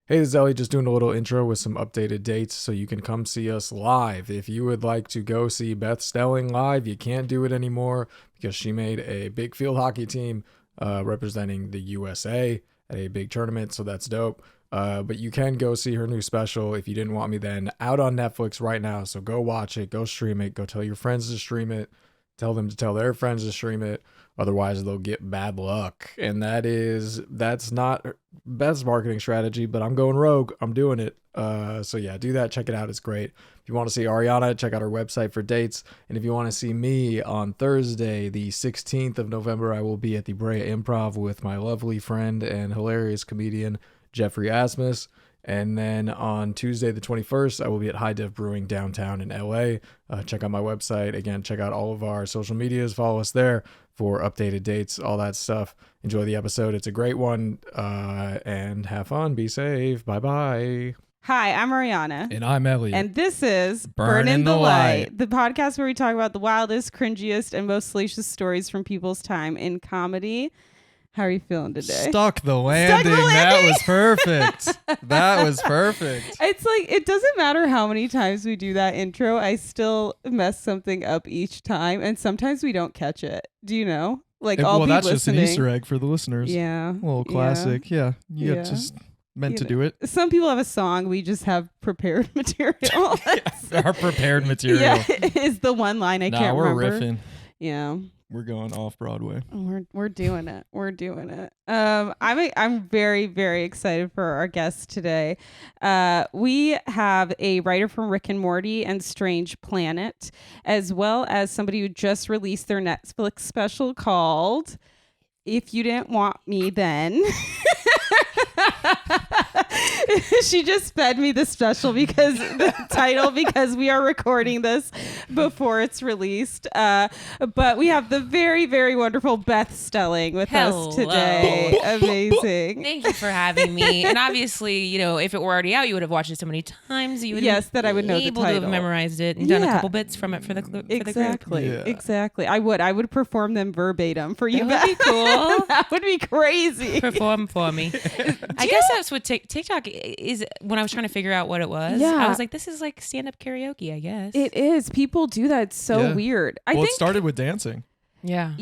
Hey, this is Elliott, just doing a little intro with some updated dates so you can come see us live. If you would like to go see Beth Stelling live, you can't do it anymore because she made a big field hockey team representing the USA at a big tournament, so that's dope. But you can go see her new special if you didn't want me then, out on Netflix right now. So go watch it, go stream it, go tell your friends to stream it, tell them to tell their friends to stream it. Otherwise, they'll get bad luck. And that's not Beth's marketing strategy, but I'm going rogue. I'm doing it. So yeah, do that. Check it out. It's great. If you want to see Arijana, check out our website for dates. And if you want to see me on Thursday, the 16th of November, I will be at the Brea Improv with my lovely friend and hilarious comedian, Jeffrey Asmus. And then on Tuesday, the 21st, I will be at High Def Brewing downtown in LA. Check out my website. Again, check out all of our social medias. Follow us there for updated dates, all that stuff. Enjoy the episode. It's a great one. And have fun. Be safe. Bye-bye. Hi, I'm Arijana. And I'm Elliott. And this is Burn in the Light, the podcast where we talk about the wildest, cringiest, and most salacious stories from people's time in comedy. How are you feeling today? Stuck the landing. That was perfect. That was perfect. It's like, it doesn't matter how many times we do that intro. I still mess something up each time. And sometimes we don't catch it. Do you know? Like, I'll be that's listening. just an Easter egg for the listeners. Yeah. A little classic. Yeah. You just meant to do it. Some people have a song. We just have prepared material. Our prepared material. Yeah, is the one line I can't remember. We're riffing. Yeah. We're going off Broadway. We're doing it. We're doing it. I'm very, very excited for our guest today. We have a writer from Rick and Morty and Strange Planet, as well as somebody who just released their Netflix special called If You Didn't Want Me Then. She just fed me the special because the title, because we are recording this before it's released. But we have the very, very wonderful Beth Stelling with us today. Amazing. Thank you for having me. And obviously, you know, if it were already out, you would have watched it so many times. You would that I would know the able title. to have memorized it and done a couple bits from it for the group. Exactly. I would perform them verbatim for you. That would be cool. That would be crazy. Perform for me. I guess that's what TikTok is. When I was trying to figure out what it was, I was like, this is like stand-up karaoke, I guess. It is. People do that. It's so weird. I think it started with dancing. Yeah.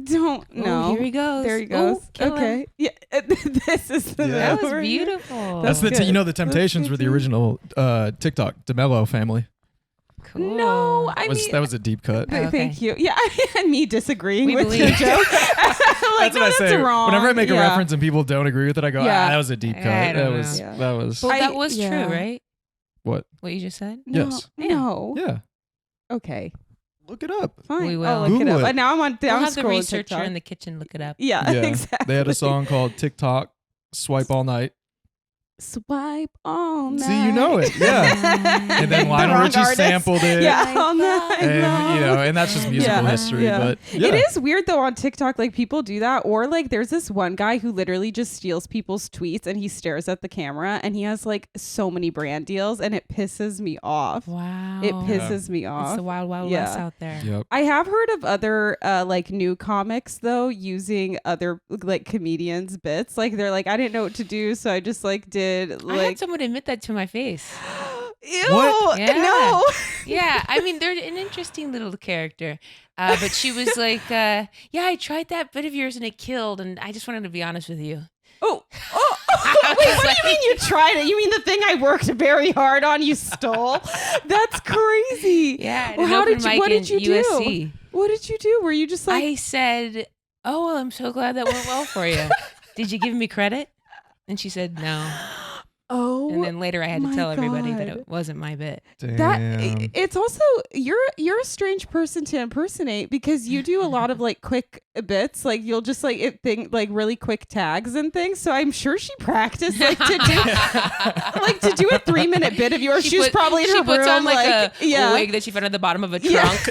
Don't know. Here he goes. There he goes. Okay. Yeah. This is the That was beautiful. That's the the Temptations were the original TikTok DeMello family. Cool. No, That was a deep cut. Thank you. Yeah, and me disagreeing We with believe. the joke. That's what I say. Wrong. Whenever I make a reference and people don't agree with it, I go, that was a deep cut. That was. Well, that was true, right? What? What you just said? Yes. No. Yeah. Okay. Look it up. Fine. We will. I'll look it Google up. it. And now I'm on. We'll I'm have the scrolling researcher TikTok. in the kitchen look it up. Yeah. Exactly. They had a song called TikTok Swipe All Night. Swipe all night. See, you know it. Yeah. And then Lionel Richie sampled it. Yeah, all night And, long. and that's just musical history. Yeah. But it is weird though on TikTok, like people do that, or like there's this one guy who literally just steals people's tweets and he stares at the camera and he has like so many brand deals and it pisses me off. Wow. It pisses me off. It's the wild west out there. Yep. I have heard of other like new comics though using other like comedians bits. Like they're like, I didn't know what to do, so I just like did like. I had someone admit that to my face. Ew! What? Yeah. No. Yeah, I mean they're an interesting little character, but she was like, "Yeah, I tried that bit of yours and it killed, and I just wanted to be honest with you." Oh. Wait, what do you mean you tried it? You mean the thing I worked very hard on you stole? That's crazy. Yeah. Well, what did you do? USC. What did you do? Were you just like I said, "Oh, well, I'm so glad that went well for you. Did you give me credit?" And she said, "No." Oh, and then later I had to tell everybody that God. it wasn't my bit. Damn. That it's also you're a strange person to impersonate because you do a lot of like quick bits, like you'll just like like really quick tags and things. So I'm sure she practiced like to do a 3-minute bit of yours. She was probably in her room. She puts on like a yeah. wig that she found at the bottom of a trunk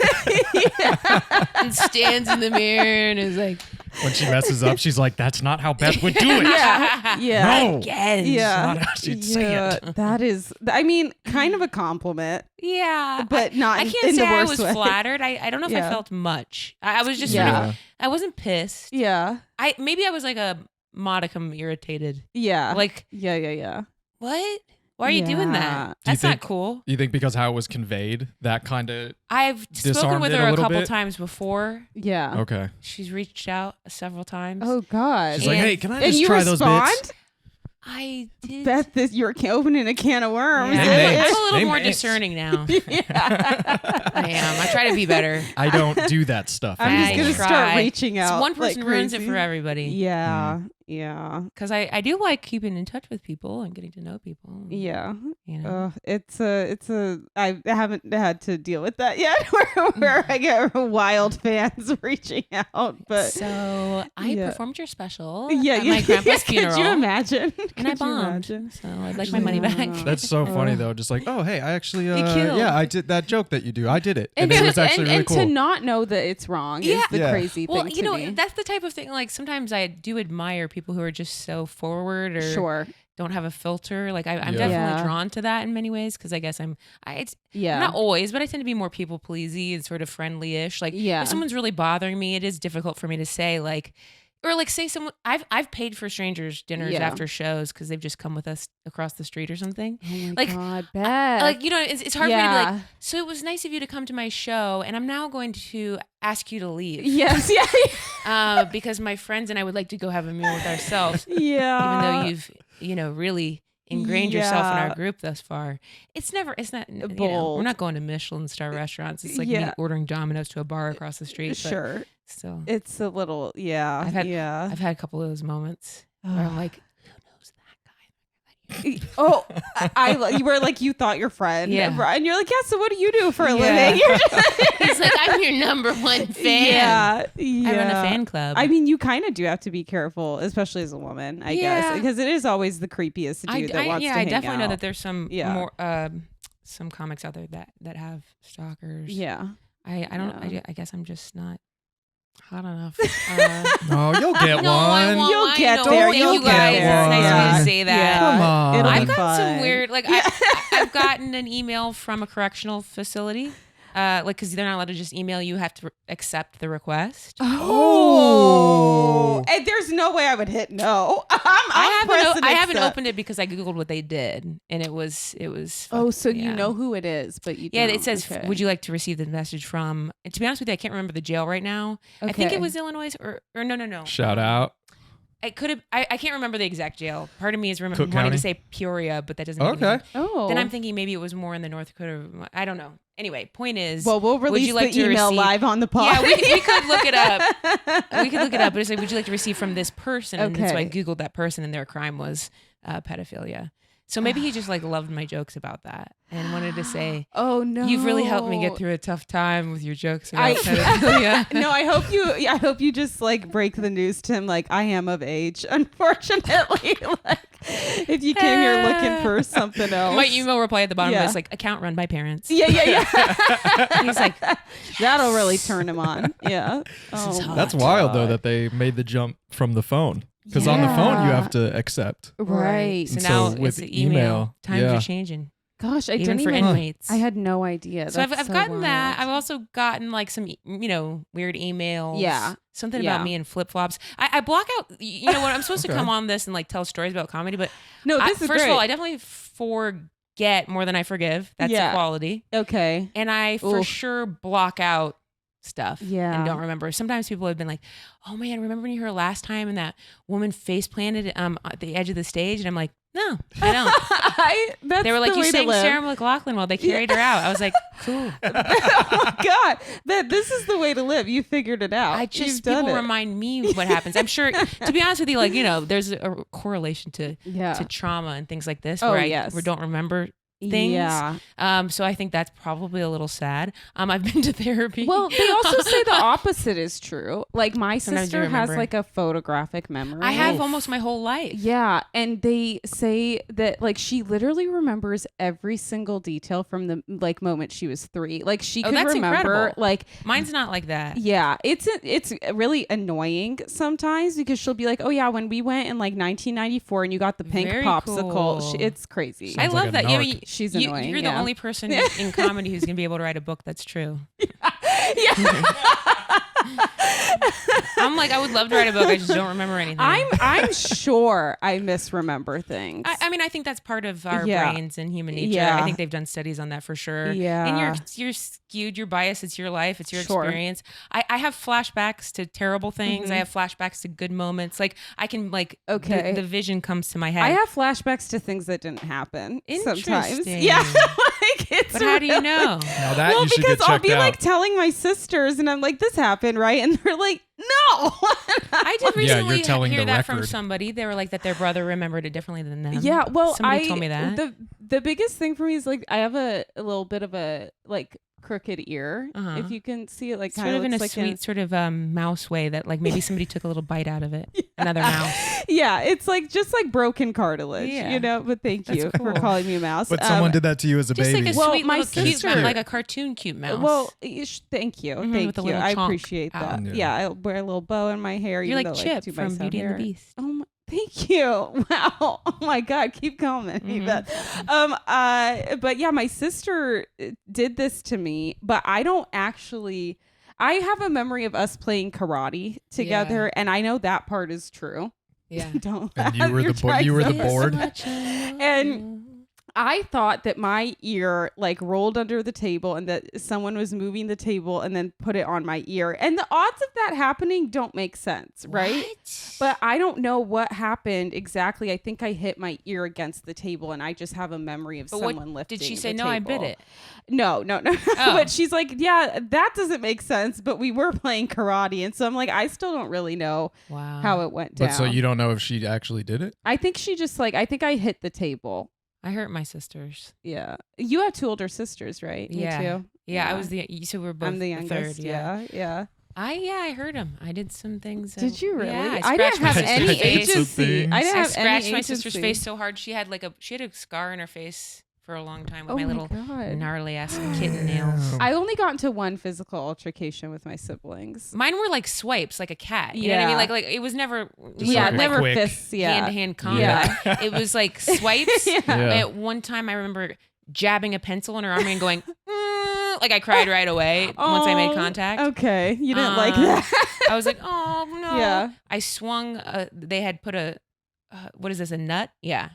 and stands in the mirror and is like. When she messes up, she's like, "That's not how Beth would do it." Yeah. No. Again. Yeah. Not how she'd say it. That is, I mean, kind of a compliment. Yeah. But not I in can't the say I worst was way. flattered. I don't know if I felt much. I was just sort of, I wasn't pissed. Yeah. Maybe I was like a modicum irritated. Yeah. Like, yeah. what? Why are you doing Yeah. that? Do you That's not think- cool. You think because how it was conveyed, that kind of I've spoken disarmed with it her a a little couple bit? times before. Yeah. okay? She's reached out several times. Oh God. She's like, And- hey, can I and just you try those respond? bits? I did. Beth, you're opening a can of worms. Yeah. Name names. I'm a little Name more names. discerning now. Yeah. I am. I try to be better. I don't do that stuff. I'm just I gonna anymore. start try. reaching out. So one person like ruins it crazy. for everybody. Yeah. Yeah. Because I do like keeping in touch with people and getting to know people. Yeah. You know. It's a I haven't had to deal with that yet where I get wild fans reaching out, but So I yeah. performed your special yeah, at my grandpa's funeral. Could you imagine? And I Could you bombed. imagine? So I'd like my money back. Yeah. That's so funny though. Just like, oh hey, I actually, killed. yeah, I did that joke that you do. I did it, And, it was actually really and cool. to not know that it's wrong is Yeah. the Yeah. crazy Well, thing you know, to me. that's the type of thing. Like sometimes I do admire people who are just so forward or Sure. don't have a filter. Like I'm Yeah. definitely Yeah. drawn to that in many ways because I guess it's Yeah. not always, but I tend to be more people pleasy and sort of friendly-ish. Like Yeah. if someone's really bothering me, it is difficult for me to say like, or like say someone I've paid for strangers dinners Yeah. after shows because they've just come with us across the street or something. Oh my like, God, Beth. Like you know, it's hard for me to be Yeah. like. So it was nice of you to come to my show, and I'm now going to ask you to leave. Yes. Yeah. Because my friends and I would like to go have a meal with ourselves. Yeah. Even though you've really ingrained yourself in Yeah. our group thus far, it's not Bold. we're not going to Michelin star restaurants. It's like me Yeah. ordering Domino's to a bar across the street. But Sure. still, It's a little. Yeah. I've had- Yeah. I've had a couple of those moments where I'm like, who knows that guy? Oh, you were like, you thought your friend. Yeah. Right? And you're like, yeah, so what do you do for a Yeah. living? You're just, He's like, I'm your number one fan. Yeah. I run a fan club. I mean, you kind of do have to be careful, especially as a woman, I guess, Yeah. because it is always the creepiest dude that wants to I hang definitely know out. that there's some Yeah. more some comics out there that have stalkers. Yeah. I don't. Yeah. I guess I'm just not hot enough. No, you'll get No, I one. won't. You'll I get know. there. Thank You'll you get guys. there. It's nice of you Yeah. to say that. Yeah. Come on. It'll I've be gotten some fun. weird. Like I've gotten an email from a correctional facility. Like because they're not allowed to just email you, have to accept the request. Oh. And there's no way I would hit no. I haven't opened it because I googled what they did, and it was. Oh, so you yeah. know who it is, but you Yeah, don't. it says, Okay. "Would you like to receive the message from?" And to be honest with you, I can't remember the jail right now. I think Okay. it was Illinois or no. Shout out. I could have. I can't remember the exact jail. Part of me is Cook wanting County? to say Peoria, but that doesn't. make any Okay. sense. Oh. Then I'm thinking maybe it was more in the North Dakota. I don't know. Anyway, point is. Well, we'll would release you like the to email receive- live on the pod. Yeah, we could look it up. We could look it up. But it's like, would you like to receive from this person? And then so I Okay. googled that person, and their crime was pedophilia. So maybe he just like loved my jokes about that and wanted to say, Oh no. "You've really helped me get through a tough time with your jokes about I pedophilia." no, I hope you just like break the news to him like I am of age. Unfortunately, like if you came here looking for something else. My email reply at the bottom Yeah. was like, "Account run by parents." Yeah. He's like, That'll really turn him on. Yeah. This is Oh, hot. That's wild though that they made the jump from the phone. Because on the phone you have to accept. right. So And now so with it's the email. Times yeah. are changing. Gosh, I Even didn't for even. inmates. I had no idea. So I've That's gotten that. I've wild. also gotten like some, weird emails. Yeah. Something Yeah. about me in flip flops. I block out, you know what? I'm supposed to Okay. come on this and like tell stories about comedy, but No, this is first great. of all, I definitely forget more than I forgive. That's Yeah. a quality. Okay. And I for Oof. sure block out stuff Yeah. and don't remember. Sometimes people have been like, "Oh man, remember when you were here last time and that woman face planted at the edge of the stage?" And I'm like, "No, I don't." That's They were like, the "You way to sang live. Sarah McLachlan while they carried her out." I was like, "Cool." Oh my God, this is the way to live. You figured it out. I You've just done people it. remind me what happens. I'm sure, to be honest with you, like there's a correlation to Yeah. trauma and things like this Oh, where I yes. don't remember things. Yeah. So I think that's probably a little sad. I've been to therapy. Well, they also say the opposite is true. Like my Sometimes you sister has remember. like a photographic memory. I have almost my whole life. Yeah, and they say that like she literally remembers every single detail from the like moment she was 3. Like she Oh, could that's remember incredible. like Mine's not like that. yeah, it's really annoying sometimes because she'll be like, "Oh yeah, when we went in like 1994 and you got the pink Very popsicle." cool. It's crazy. Sounds I like love a that. narc. Yeah, I mean, She's annoying, You're yeah. the only person in comedy who's gonna be able to write a book that's true. yeah. I'm like, I would love to write a book. I just don't remember anything. I'm sure I misremember things. I mean, I think that's part of our Yeah. brains and human nature. Yeah. I think they've done studies on that for sure. Yeah. And you're skewed, you're biased. It's your life. It's your Sure. experience. I have flashbacks to terrible things. Mhm. I have flashbacks to good moments. Like I can Okay. the vision comes to my head. I have flashbacks to things that didn't happen sometimes. Interesting. Yeah. Like it's But how do you really- know? Now that Well, you should because get I'll checked be out. like telling my sisters, and I'm like, "This happened, right?" And they're like, "No." I did Yeah, recently you're telling hear the that from record. somebody. They were like that their brother remembered it differently than them. Yeah, well, somebody told me that. The biggest thing for me is like I have a little bit of a like crooked ear. Uh-huh. If you can see it, like Sort kind of in a like sweet sort of mouse way that like maybe somebody took a little bite out of it. Another mouse. Yeah, it's like just like broken cartilage, Yeah. you know. But thank That's you for cool. calling me a mouse. But someone did that to you as a Just baby. like a Well, sweet my little cute sister- mouse, like a cartoon cute mouse. Well, thank you, Mhm, thank with a you. little I chonk appreciate that. out. Yeah. Yeah, I wear a little bow in my hair. you're even like though I Chip do from myself Beauty and hair. the Beast. Oh my, thank you. Wow. Oh my God. Keep calling me, Mhm. Beth. But yeah, my sister did this to me, but I don't actually. I have a memory of us playing karate together, and I know that part is true. Yeah. Don't. And you laugh. were You're the trying you were so the hard. board. And I thought that my ear like rolled under the table and that someone was moving the table and then put it on my ear. And the odds of that happening don't make sense, right? But I don't know what happened exactly. I think I hit my ear against the table and I just have a memory of But what- someone lifting did she the say, no, I bit table." it? No. Oh. But she's like, yeah, that doesn't make sense. But we were playing karate. And so I'm like, I still don't really know Wow. how it went down. But so you don't know if she actually did it? I think she just like, I think I hit the table. I hurt my sisters. Yeah. You have two older sisters, right? Yeah. Me too. Yeah, I was so we're both I'm the the youngest. third. Yeah. Yeah. I hurt him. I did some things. Did you really? Yeah, I didn't scratched my have sister's any face. agency. I didn't I have scratched any my sister's agency. face so hard she had a scar in her face for a long time with Oh my my little God. gnarly ass kitten nails. I only got into one physical altercation with my siblings. Mine were like swipes, like a cat. You know what I Yeah. mean? Like it was never Just Yeah, like never quick. fists. Yeah. hand-to-hand combat. Yeah. It was like swipes. Yeah. Yeah. At one time, I remember jabbing a pencil in her arm and going, like I cried right away once I made Oh, contact. Okay. You didn't like Uh, that. I was like, oh no. Yeah. I swung. They had put a what is this? A nut? Yeah,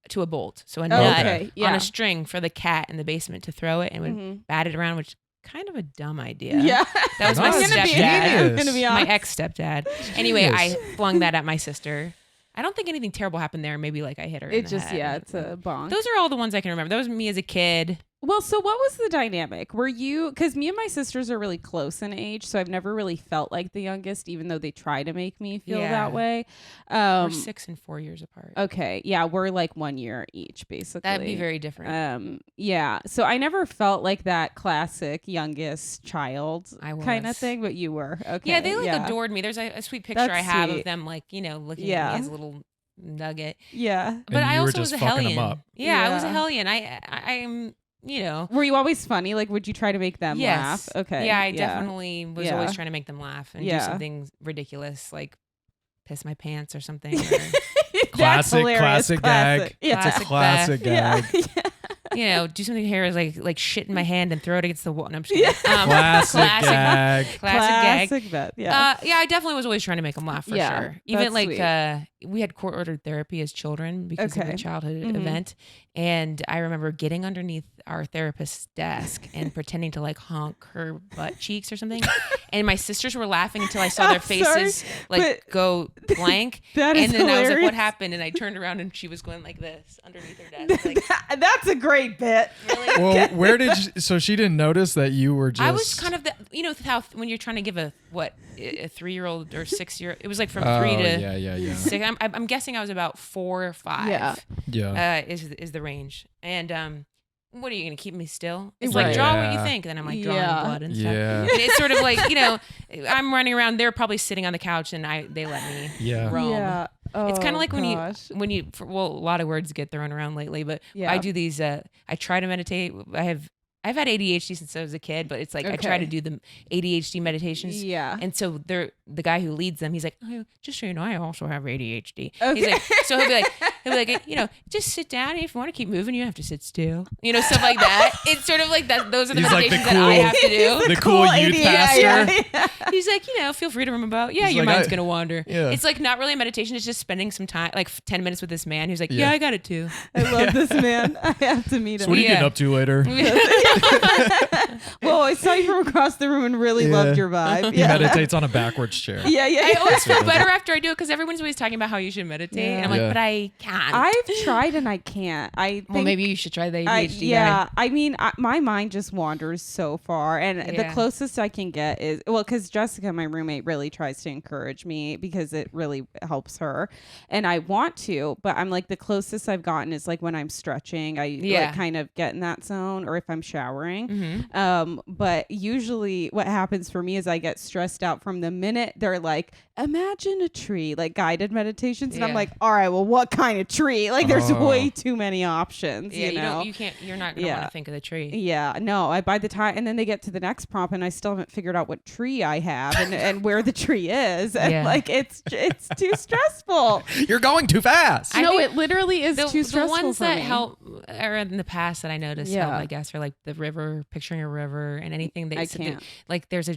to a bolt. So a Oh, nut okay. Yeah. on a string for the cat in the basement to throw it and would Mhm. bat it around, which kind of a dumb idea. Yeah. That was my I'm gonna be- stepdad. I'm gonna be My honest. ex stepdad. Anyway, Genius. I flung that at my sister. I don't think anything terrible happened there. Maybe like I hit her. in It the just head. it's a bonk. Those are all the ones I can remember. That was me as a kid. Well, so what was the dynamic? Were you, because me and my sisters are really close in age, so I've never really felt like the youngest, even though they try to make me feel Yeah. that way. We're 6 and 4 years apart. Okay. Yeah. We're like 1 year each, basically. That'd be very different. Yeah. So I never felt like that classic youngest child I kind of was. thing, but you were. Okay. Yeah, they adored me. There's a sweet picture That's I have sweet. of them, like, looking Yeah. at me as a little nugget. Yeah. But I you were also was just a fucking 'em hellion. up. Yeah, I was a Yeah. hellion. I'm, Were you always funny? Like, would you try to make them laugh? yes. Okay. Yeah, I definitely was Yeah. always trying to make them laugh and do Yeah. something ridiculous, like piss my pants or something. Or, That's Classic- hilarious. classic gag. Yeah. Classic Classic Yeah. gag. do something here like shit in my hand and throw it against the wall. No, I'm just kidding. Classic gag. Classic gag. Classic Beth. Yeah. Yeah, I definitely was always trying to make them laugh for Yeah, sure. Even that's like sweet. we had court-ordered therapy as children because of Okay. a childhood Mhm. event, and I remember getting underneath our therapist's desk and pretending to like honk her butt cheeks or something, and my sisters were laughing until I saw their I'm sorry, faces like but- go blank, That is and then I was like, hilarious. "What happened?" And I turned around and she was going like this underneath her desk. Like, That's a great bit. really? Well, where did so she didn't notice that you were just I was kind of how when you're trying to give a 3-year-old or 6-year, it was like from 3 to yeah. 6. I'm guessing I was about 4 or 5. Yeah. Yeah. Is the range. And what are you gonna keep me still? It's Right. like draw what you Yeah. think, and then I'm like drawing Yeah. blood and stuff. Yeah. And it's sort of like I'm running around. They're probably sitting on the couch, and they let me Yeah. roam. Yeah. It's kind Oh, of like gosh. when you a lot of words get thrown around lately, but Yeah. I do these. I try to meditate. I've had ADHD since I was a kid, but it's like I try Okay. to do the ADHD meditations. Yeah. And so the guy who leads them, he's like, oh, just so you know, I also have ADHD. Okay. He's like, so he'll be like, you know, just sit down. If you want to keep moving, you have to sit still. You know, stuff like that. It's sort of like that. Those are the He's like the meditations that I have to do. The cool youth ADHD. pastor. He's like, you know, feel free to remember about, He's your like, mind's going to wander. Yeah. It's like not really a meditation. It's just spending some time, like 10 minutes with this man who's like, Yeah. I got it too. I love this man. I have to meet him. So what are you Yeah. getting up to later? Well, I saw you from across the room and really loved your vibe. He meditates on a backwards chair. Yeah, yeah. I always feel better after I do it because everyone's always talking about how you should meditate. Yeah. And I'm like, Yeah. but I can't. I've tried and I can't. I think, well, maybe you should try the ADHD guy. I mean, my mind just wanders so far, and the Yeah. closest I can get is because Jessica, my roommate, really tries to encourage me because it really helps her, and I want to, but I'm like the closest I've gotten is like when I'm stretching, I like kind of get in that zone, or if I'm showering. Mm-hmm. But usually, what happens for me is I get stressed out from the minute they're like, imagine a tree, like guided meditations, and I'm Yeah. like, all right, well, what kind of tree? Like, there's Oh. way too many options. Yeah, you know? you can't. You're not gonna want Yeah. to think of the tree. Yeah, no, I by the time, and then they get to the next prompt and I still haven't figured out what tree I have and where the tree is. And Yeah. like, it's too stressful. You're going too fast. I No, think it literally is too The stressful ones for that me. help are in the past that I noticed help, Yeah. I guess, are like the river, picturing a river, and anything that I can't. like there's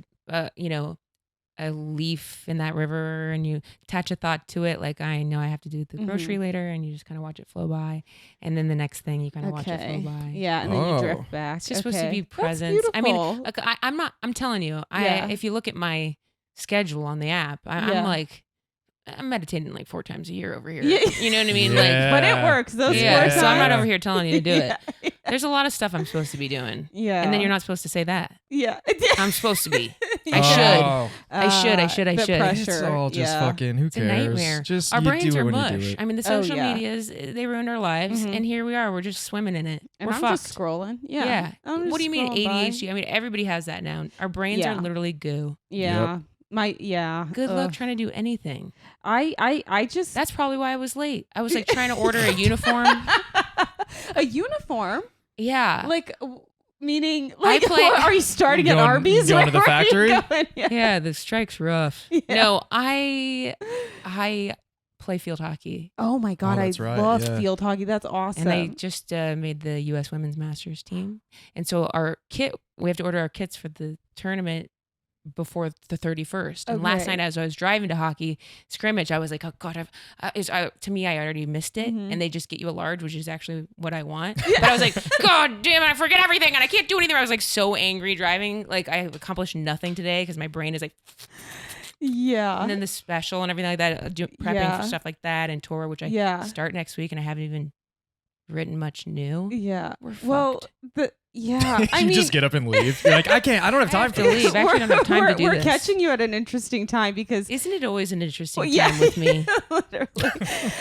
a leaf in that river, and you attach a thought to it, like I know I have to do the grocery later, and you just kind of watch it flow by, and then the next thing you kind of watch it flow by. Yeah, and then you Oh. drift back. It's just supposed to be That's presence. I mean, beautiful. like, I'm telling you, Yeah. if you look at my schedule on the app, Yeah. I'm like, I'm meditating like 4 times a year over here. Yeah. You know what I mean? Yeah. But it works. Those Yeah, 4 so I'm not times. over here telling you to do Yeah, it. There's a lot of stuff I'm supposed to be doing. Yeah. And then you're not supposed to say that. Yeah. I'm supposed to be. Yeah. I should. Oh, I should. The It's it's pressure. all just yeah. fucking. Who It's a cares? nightmare. Just Our you brains do are it when you do mush. it. I mean, the Oh, social yeah. medias, they ruined our lives. Mhm. And here we are. We're just swimming in it. And We're I'm fucked. just scrolling. Yeah. Yeah. I'm What do you just mean scrolling by. ADHD? I mean, everybody has that now. Our brains Yeah. are literally goo. Yeah. Yeah. Good luck trying to do anything. I just That's probably why I was late. I was like trying to order a uniform. a uniform, Yeah. like meaning like play- are you starting at Going- Arby's? going to the Where are you factory? going? Yeah. Yeah, the strike's rough. Yeah. No, I play field hockey. Oh my god, that's I right, love yeah. field hockey. That's awesome. And I just made the U.S. Women's Masters team. And so we have to order our kits for the tournament before the 31st. And last Okay. night, as I was driving to hockey scrimmage, I was like, oh God, to me, I already missed it. Mhm. And they just get you a large, which is actually what I want. But I was like, God damn it, I forget everything and I can't do anything. I was like so angry driving. Like I accomplished nothing today because my brain is like, yeah. and then the special and everything like that, prepping Yeah. for stuff like that and tour, which I Yeah. start next week and I haven't even written much new. Yeah. We're Well, fucked. yeah. I you mean, just get up and leave. You're like, I can't. I don't have I time have for to this. leave. I actually don't have time to do we're this. catching you at an interesting time because Isn't it always an interesting Well, yeah. time with me? literally.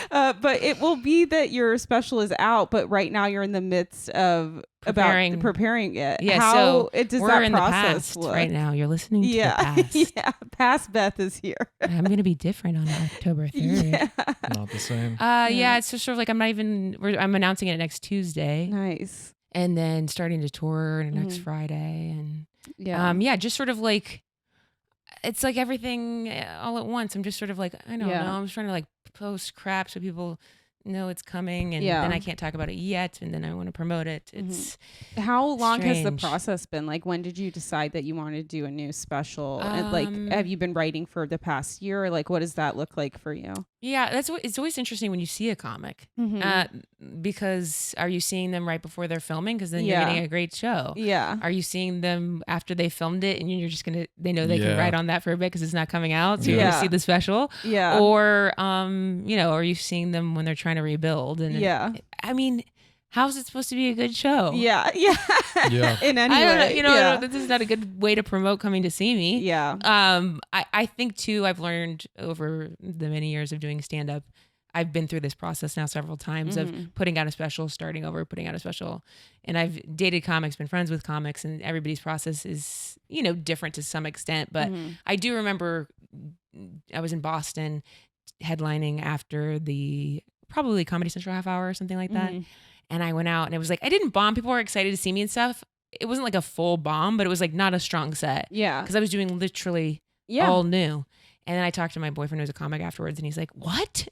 But it will be that your special is out, but right now you're in the midst of preparing it. Yeah, How so does we're that in the process past look? right now. You're listening to Yeah. the past. Yeah. Past Beth is here. I'm going to be different on October 3rd. Yeah. Not the same. Yeah, it's just sort of like I'm announcing it next Tuesday Nice. and then starting to tour next Mhm. Friday. And Yeah. just sort of like, it's like everything all at once. I'm just sort of like, I don't Yeah. know. I'm just trying to like post crap so people know it's coming, and Yeah. then I can't talk about it yet, and then I want to promote it. Mhm. It's How long has the strange. process been? Like, when did you decide that you wanted to do a new special? And like, have you been writing for the past year? Or like, what does that look like for you? yeah, it's always interesting when you see a comic, because are you seeing them right before they're filming? Because then Yeah. you're getting a great show. Yeah. Are you seeing them after they filmed it, and you're just they know they Yeah. can write on that for a bit because it's not coming out, so you're Yeah. gonna see the special, Yeah. or are you seeing them when they're trying to rebuild? And Yeah. I mean, how's it supposed to be a good show? Yeah. Yeah. Yeah. In any I don't know. way. Yeah. This is not a good way to promote coming to see me. Yeah. I think too, I've learned over the many years of doing stand up, I've been through this process now several times Mhm. of putting out a special, starting over, putting out a special. And I've dated comics, been friends with comics, and everybody's process is, different to some extent. But Mhm. I do remember I was in Boston headlining after the probably Comedy Central half hour or something like that. Mhm. And I went out and it was like, I didn't bomb. People were excited to see me and stuff. It wasn't like a full bomb, but it was like not a strong set Yeah. because I was doing literally Yeah. all new. And then I talked to my boyfriend who's a comic afterwards, and he's like, "What,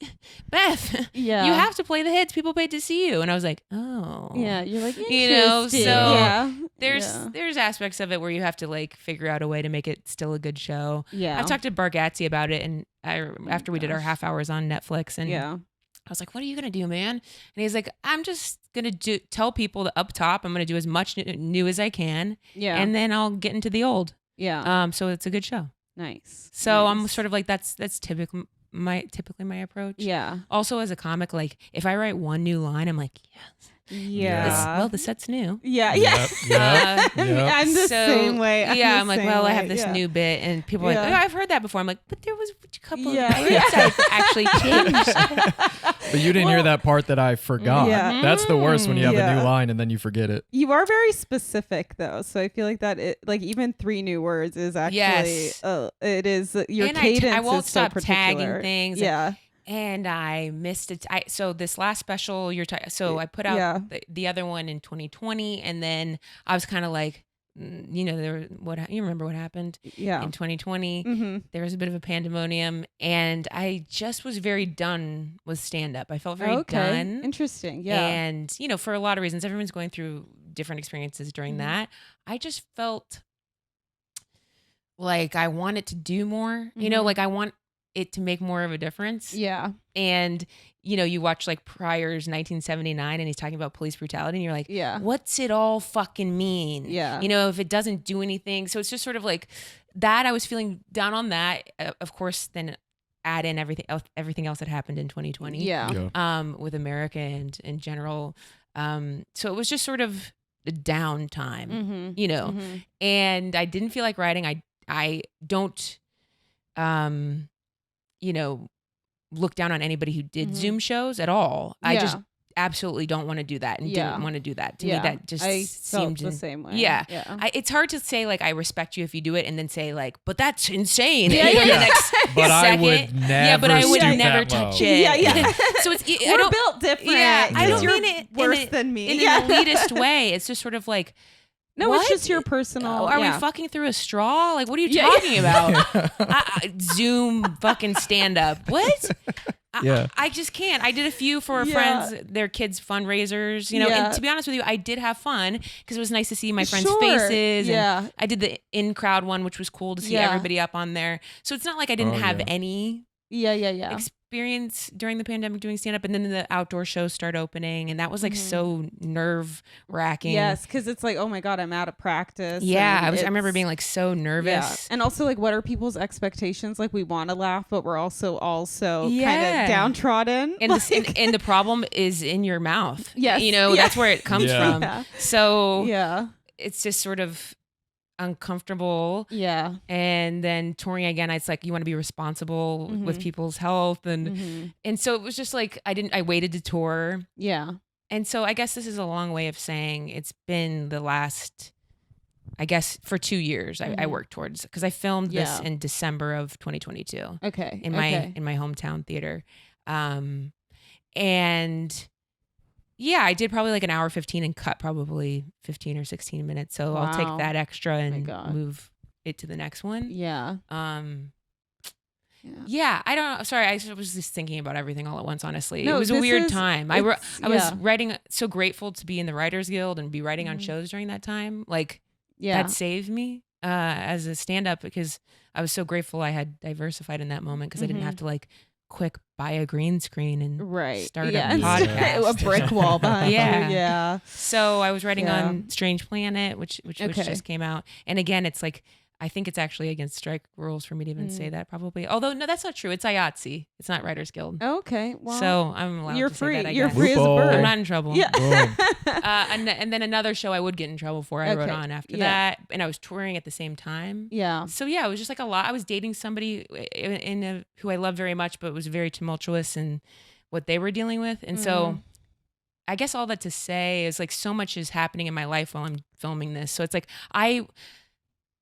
Beth? Yeah. You have to play the hits. People paid to see you." And I was like, "Oh, Yeah, you're like, you know." So yeah. there's aspects of it where you have to like figure out a way to make it still a good show. Yeah. I've talked to Bargatze about it, and after we did our half hours on Netflix, and yeah. I was like, "What are you gonna do, man?" And he's like, "I'm just gonna tell people that up top, I'm gonna do as much new as I can, Yeah. and then I'll get into the old." Yeah. So it's a good show. Nice. So nice. I'm sort of like that's typically my approach. Yeah. Also, as a comic, like if I write one new line, I'm like, yes. Yeah. The set's new. Yeah. Yeah. Yep. I'm the same way. I'm like, well, I have this new bit, and people are like, oh, I've heard that before. I'm like, but there was a couple of words that actually changed. But you didn't hear that part that I forgot. Yeah. That's the worst when you have a Yeah. new line and then you forget it. You are very specific though, so I feel like like even 3 new words is actually Yes. It is your And cadence. I won't is so stop tagging particular. things. Yeah. And I missed it. So this last special, I put out the other one in 2020, and then I was kind of like, you know, you remember what happened in 2020. Mm-hmm. There was a bit of a pandemonium, and I just was very done with stand up. I felt very done. Interesting. Yeah. And, you know, for a lot of reasons, everyone's going through different experiences during that. I just felt like I wanted to do more, you know, like I want it to make more of a difference. Yeah. And, you know, you watch like Pryor's 1979 and he's talking about police brutality and you're like, what's it all fucking mean? Yeah. You know, if it doesn't do anything. So it's just sort of like that. I was feeling down on that. Of course, then add in everything else that happened in 2020. Yeah. With America and in general. So it was just sort of a downtime, you know, and I didn't feel like writing. I don't, you know, look down on anybody who did Zoom shows at all. I just absolutely don't want to do that and didn't want to do that. To me, that just seemed the same way. Yeah. It's hard to say like I respect you if you do it and then say like, but that's insane. Yeah, And yeah. the next But I second, would never yeah, but I would stoop never that low. touch it. Yeah. So it's I We're don't built different. Yeah, I don't You're mean it worse than me. in an elitist way. It's just sort of like, No, what? it's just your personal. Are we fucking through a straw? Like, what are you talking about? Zoom fucking stand up. What? I just can't. I did a few for friends, their kids' fundraisers, you know, and to be honest with you, I did have fun because it was nice to see my friends' faces. And I did the in-crowd one, which was cool to see everybody up on there. So it's not like I didn't have any experience during the pandemic doing stand-up, and then the outdoor shows start opening, and that was like so nerve-wracking. Yes, because it's like, oh my God, I'm out of practice. Yeah, I remember being like so nervous. And also like, what are people's expectations? Like, we want to laugh, but we're also kind of downtrodden. And, and the problem is in your mouth. Yes. You know, that's where it comes from. Yeah. So it's just sort of uncomfortable. Yeah. And then touring again, it's like you want to be responsible with people's health, and so it was just like I waited to tour. Yeah. And so I guess this is a long way of saying it's been the last, I guess, for 2 years I worked towards, because I filmed this in December of 2022. Okay. In my hometown theater. And yeah, I did probably like an hour 15 and cut probably 15 or 16 minutes. So I'll take that extra and move it to the next one. Yeah. Yeah, I don't know. Sorry, I was just thinking about everything all at once, honestly. No, it was a weird time. I was writing, so grateful to be in the Writers Guild and be writing on shows during that time. Like, that saved me as a stand-up, because I was so grateful I had diversified in that moment, because I didn't have to like quick buy a green screen and start a podcast. A brick wall behind you. Yeah. So I was writing on Strange Planet, which just came out. And again, it's like, I think it's actually against strike rules for me to even say that, probably. Although, no, that's not true. It's IATSE. It's not Writers Guild. Okay. Well, so I'm allowed you're to free. say that, I You're guess. free as a bird. I'm not in trouble. Yeah. And then another show I would get in trouble for, I wrote on after that. And I was touring at the same time. Yeah. So yeah, it was just like a lot. I was dating somebody who I love very much, but was very tumultuous in what they were dealing with. And so I guess all that to say is like so much is happening in my life while I'm filming this. So it's like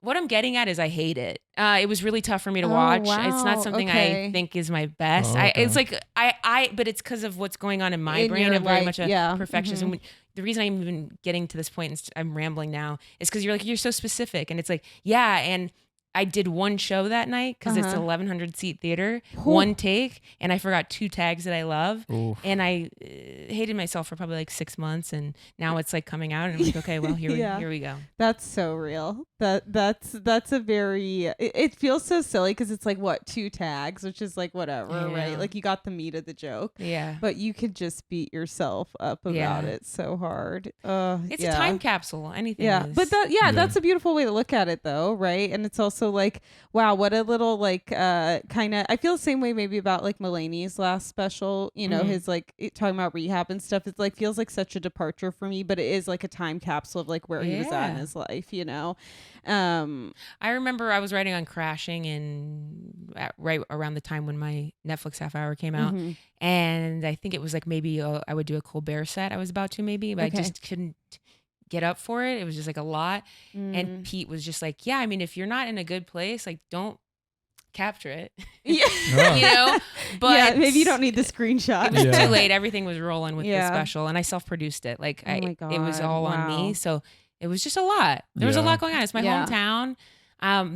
what I'm getting at is I hate it. It was really tough for me to watch. Wow. It's not something I think is my best. It's like but it's because of what's going on in my brain. I'm very much a perfectionist. And the reason I'm even getting to this point, and I'm rambling now, is because you're so specific, and it's like, and I did one show that night because it's an 1,100 seat theater, one take, and I forgot 2 tags that I love. Oof. And I hated myself for probably like 6 months, and now it's like coming out, and I'm like, okay, well, here we go. That's so real. That's a very, it feels so silly because it's like, what, 2 tags, which is like whatever, right? Like you got the meat of the joke. Yeah. But you could just beat yourself up about it so hard. It's a time capsule. Anything is. But that's a beautiful way to look at it though, right? And it's also like, wow, what a little like kind of, I feel the same way maybe about like Mulaney's last special, you know, his like talking about rehab and stuff. It's like feels like such a departure for me, but it is like a time capsule of like where he was at in his life, you know. I remember I was writing on Crashing right around the time when my Netflix half hour came out, and I think it was like maybe I would do a Colbert set. I was about to maybe, but I just couldn't get up for it. It was just like a lot. And Pete was just like, yeah, I mean, if you're not in a good place, like don't capture it. You know? But maybe you don't need the screenshot. It was too late. Everything was rolling with the special, and I self-produced it. Like it was all on me. So it was just a lot. There was a lot going on. It's my hometown.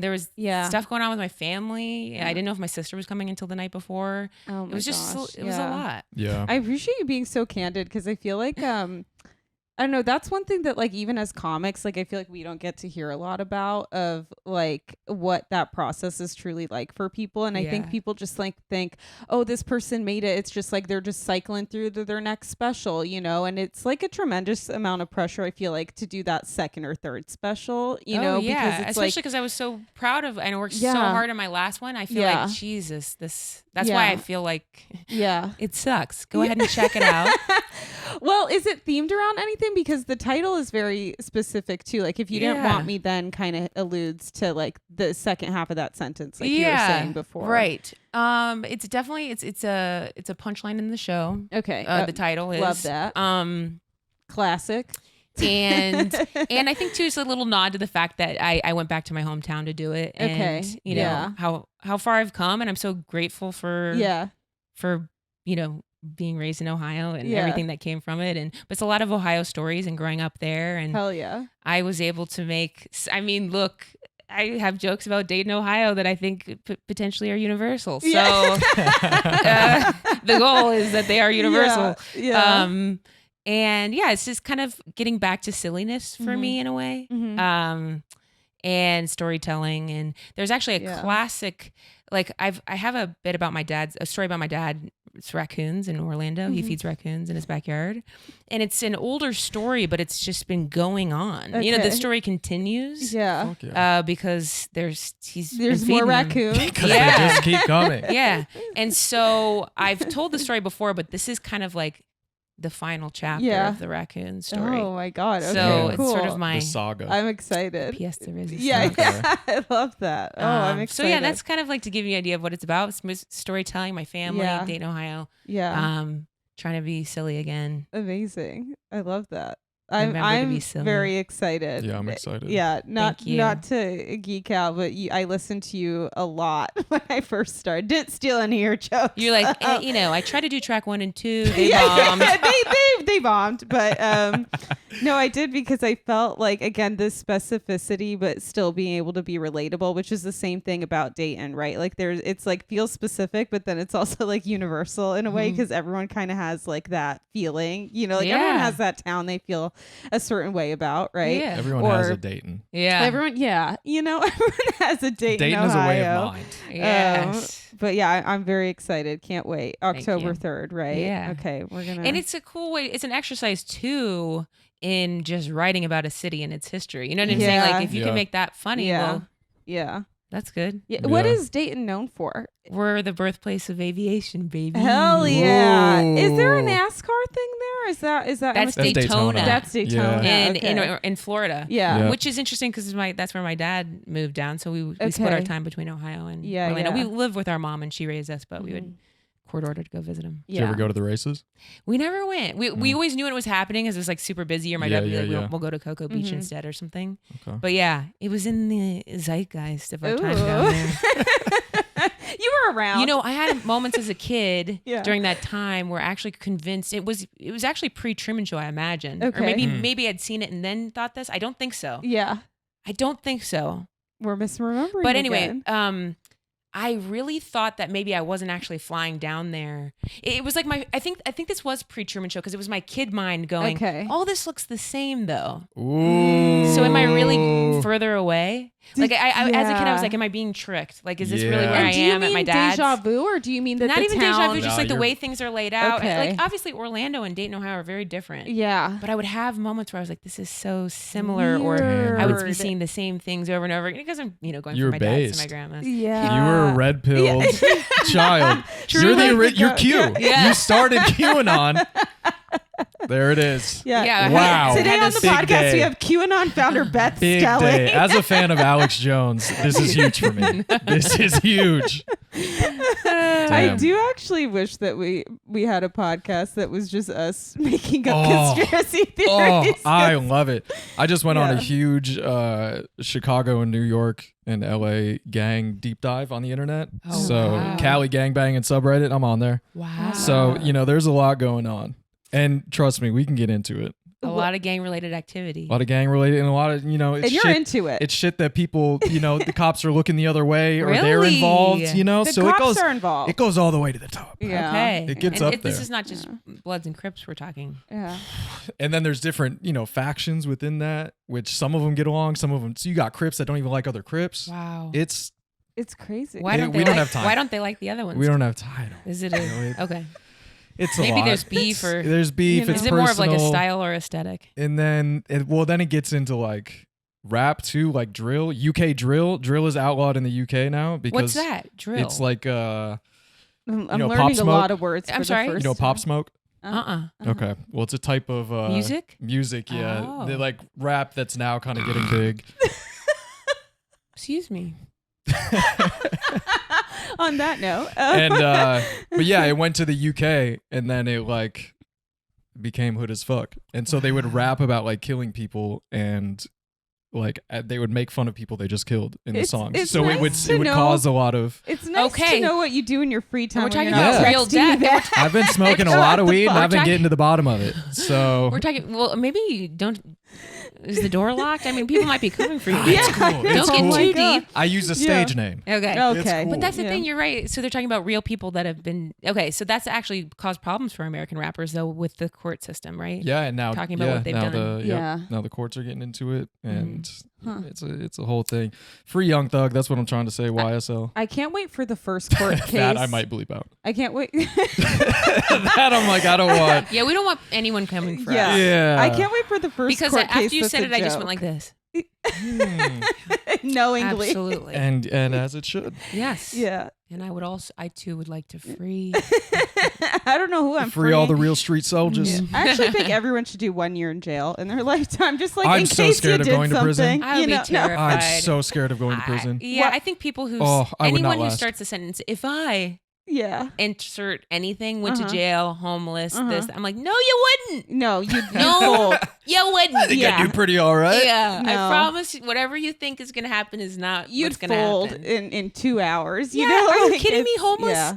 There was stuff going on with my family. I didn't know if my sister was coming until the night before. It was just it was a lot. Yeah. I appreciate you being so candid because I feel like I don't know. That's one thing that like even as comics, like I feel like we don't get to hear a lot about of like what that process is truly like for people. And I think people just like think, oh, this person made it. It's just like they're just cycling through to their next special, you know. And it's like a tremendous amount of pressure. I feel like to do that second or third special, you know, because it's especially because I was so proud of and worked so hard on my last one. I feel like Jesus, that's why I feel like it sucks. Go ahead and check it out. Well, is it themed around anything? Because the title is very specific too. Like if you didn't want me, then kind of alludes to like the second half of that sentence, like you were saying before. Right. It's definitely it's a punchline in the show. Okay. The title is love that. Classic. And I think too it's a little nod to the fact that I went back to my hometown to do it. And you know how far I've come, and I'm so grateful for you know being raised in Ohio and everything that came from it. But it's a lot of Ohio stories and growing up there. And hell yeah, I was able to make. I mean, look. I have jokes about Dayton, Ohio that I think potentially are universal. So the goal is that they are universal. And it's just kind of getting back to silliness for me in a way. And storytelling. And there's actually a classic, like I have a bit about a story about my dad. It's raccoons in Orlando. He feeds raccoons in his backyard. And it's an older story, but it's just been going on. You know, the story continues. Because there's more raccoons. Because they just keep coming. And so I've told the story before, but this is kind of like the final chapter of the raccoon story. Oh my God. Okay, so cool. it's sort of my the saga. I'm excited. Pièce de résistance. Yeah, I love that. Oh, I'm excited. So that's kind of like to give you an idea of what it's about. It's storytelling, my family, Dayton, Ohio. Trying to be silly again. Amazing. I love that. I'm very excited. Yeah, I'm excited. Yeah, not to geek out, but I listened to you a lot when I first started. Didn't steal any of your jokes. You're like, you know, I tried to do track 1 and 2. They bombed. They bombed. But no, I did because I felt like, again, this specificity, but still being able to be relatable, which is the same thing about Dayton, right? Like it's like feels specific, but then it's also like universal in a way because everyone kind of has like that feeling, you know, like everyone has that town they feel a certain way about, right? Yeah. Everyone has a Dayton. Yeah. Everyone, you know, everyone has a Dayton. Dayton is a way of mind. Yes. But yeah, I'm very excited. Can't wait. October 3rd, right? Yeah. Okay, we're gonna. And it's a cool way. It's an exercise too in just writing about a city and its history. You know what I'm saying? Like if you can make that funny, well, that's good. Yeah. What is Dayton known for? We're the birthplace of aviation, baby. Hell yeah! Whoa. Is there a NASCAR thing there? Is that that's Daytona? That's Daytona. In Florida. Yeah. Which is interesting because that's where my dad moved down. So we split our time between Ohio and Orlando. We lived with our mom and she raised us, but we would court order to go visit him. Did you ever go to the races? We never went. We always knew when it was happening because it was like super busy, or my dad would be like, we'll go to Cocoa Beach instead or something. Okay. But yeah, it was in the zeitgeist of our time down there. You were around. You know, I had moments as a kid during that time where actually convinced it was actually pre-Truman Show, I imagine. Okay. Or maybe I'd seen it and then thought this. I don't think so. Yeah. I don't think so. We're misremembering. But anyway, again. I really thought that maybe I wasn't actually flying down there. It was like I think this was pre-Truman Show because it was my kid mind going, Okay. all this looks the same though. Ooh. So am I really further away? Like I as a kid, I was Yeah. like, am I being tricked? Like, is this really Yeah. where And I do you am at mean my dad's? deja vu, or do you mean that Not the even town? deja vu, just No, like the you're- way things are laid out. Okay. Like obviously Orlando and Dayton, Ohio are very different. Yeah. But I would have moments where I was like, this is so similar, or I would be Weird. seeing the same things over and over again because I'm, going You from were my dad's based. to my grandma's. Yeah. You were a red pilled child. You're Q. Yeah. You started QAnon. There it is. Yeah. Yeah, I had- Wow. Today on the Big podcast, day. we have QAnon founder Beth Big Stelling. day. As a fan of Alex Jones, this is huge for me. This is huge. I Damn. do actually wish that we had a podcast that was just us making up Oh. conspiracy Oh, theories. I love it. I just went on a Yeah. huge Chicago and New York and LA gang deep dive on the internet. Oh, So wow. Cali gangbang and subreddit, I'm on there. Wow. So, there's a lot going on. And trust me, we can get into it. a lot of gang related activity. A lot of gang related and a lot of, it's and you're shit. into it. It's shit that people, the cops are looking the other way or they're Really? involved, the so cops are involved. it goes all the way to the top. Yeah. Okay. It gets And up This there. is not just Bloods and Crips we're talking. Yeah. And then there's different, factions within that, which some of them get along, some of them. So you got Crips that don't even like other Crips. Wow. It's It's crazy. Why don't we they don't like, have time. Why don't they like the other ones? we don't have time. Is it okay? It's a Maybe lot. there's beef or There's beef. It's is it more of like a personal. style or aesthetic? And then it gets into like rap too, like drill. UK drill. Drill is outlawed in the UK now because What's that? Drill. it's like I'm Pop learning a Smoke? lot of words. I'm for sorry? The first Pop time. Smoke. Okay. Well, it's a type of Music? Music, yeah. Oh. They like rap that's now kind of getting big. Excuse me. On that note, And but yeah, it went to the UK and then it like became hood as fuck. And so they would rap about like killing people and like they would make fun of people they just killed in the It's- songs. it's So nice it would to know- cause a lot of it's nice Okay. to know what you do in your free time. we're when talking you're not about real texting death. back. I've been smoking a lot of weed and I've been getting to the bottom of it. So We're talking. Well, maybe you don't. Is the door locked? I mean, people might be coming for you. It's cool. Don't It's get cool. too God. deep. I use a Yeah. stage name. Okay. Okay, cool. But that's the Yeah. thing. You're right. So they're talking about real people that have been. Okay. So that's actually caused problems for American rappers, though, with the court system, right? Yeah, and now Talking about what they've now done. Yeah. Now the courts are getting into it, and Huh. it's a whole thing. Free Young Thug. That's what I'm trying to say. YSL. I can't wait for the first court case. That I might bleep out. I can't wait. That I'm like, I don't want. Yeah, we don't want anyone coming for Yeah. us. Yeah. I can't wait for the first Because court after case. you that's said a it, I just joke. went like this. knowingly. Absolutely. And as it should. Yes. Yeah. And I too would like to free. I don't know who I'm Free all the freeing. real street soldiers. Yeah. I actually think everyone should do 1 year in jail in their lifetime, just like I'm in so case scared you of did going to prison. something. I would be No. terrified. I'm so scared of going to prison. Yeah, What- I think people who Oh, I would anyone not who last. starts a sentence, if I Yeah. insert anything, went to Uh-huh. jail, homeless, Uh-huh. this, I'm like, no, you wouldn't. No, you No, you wouldn't. I think Yeah. I do pretty all right. Yeah, No. I promise. Whatever you think is gonna happen is not you'd what's gonna fold happen. in 2 hours. You Yeah, know? are you Like, kidding me? it's- Homeless? Yeah.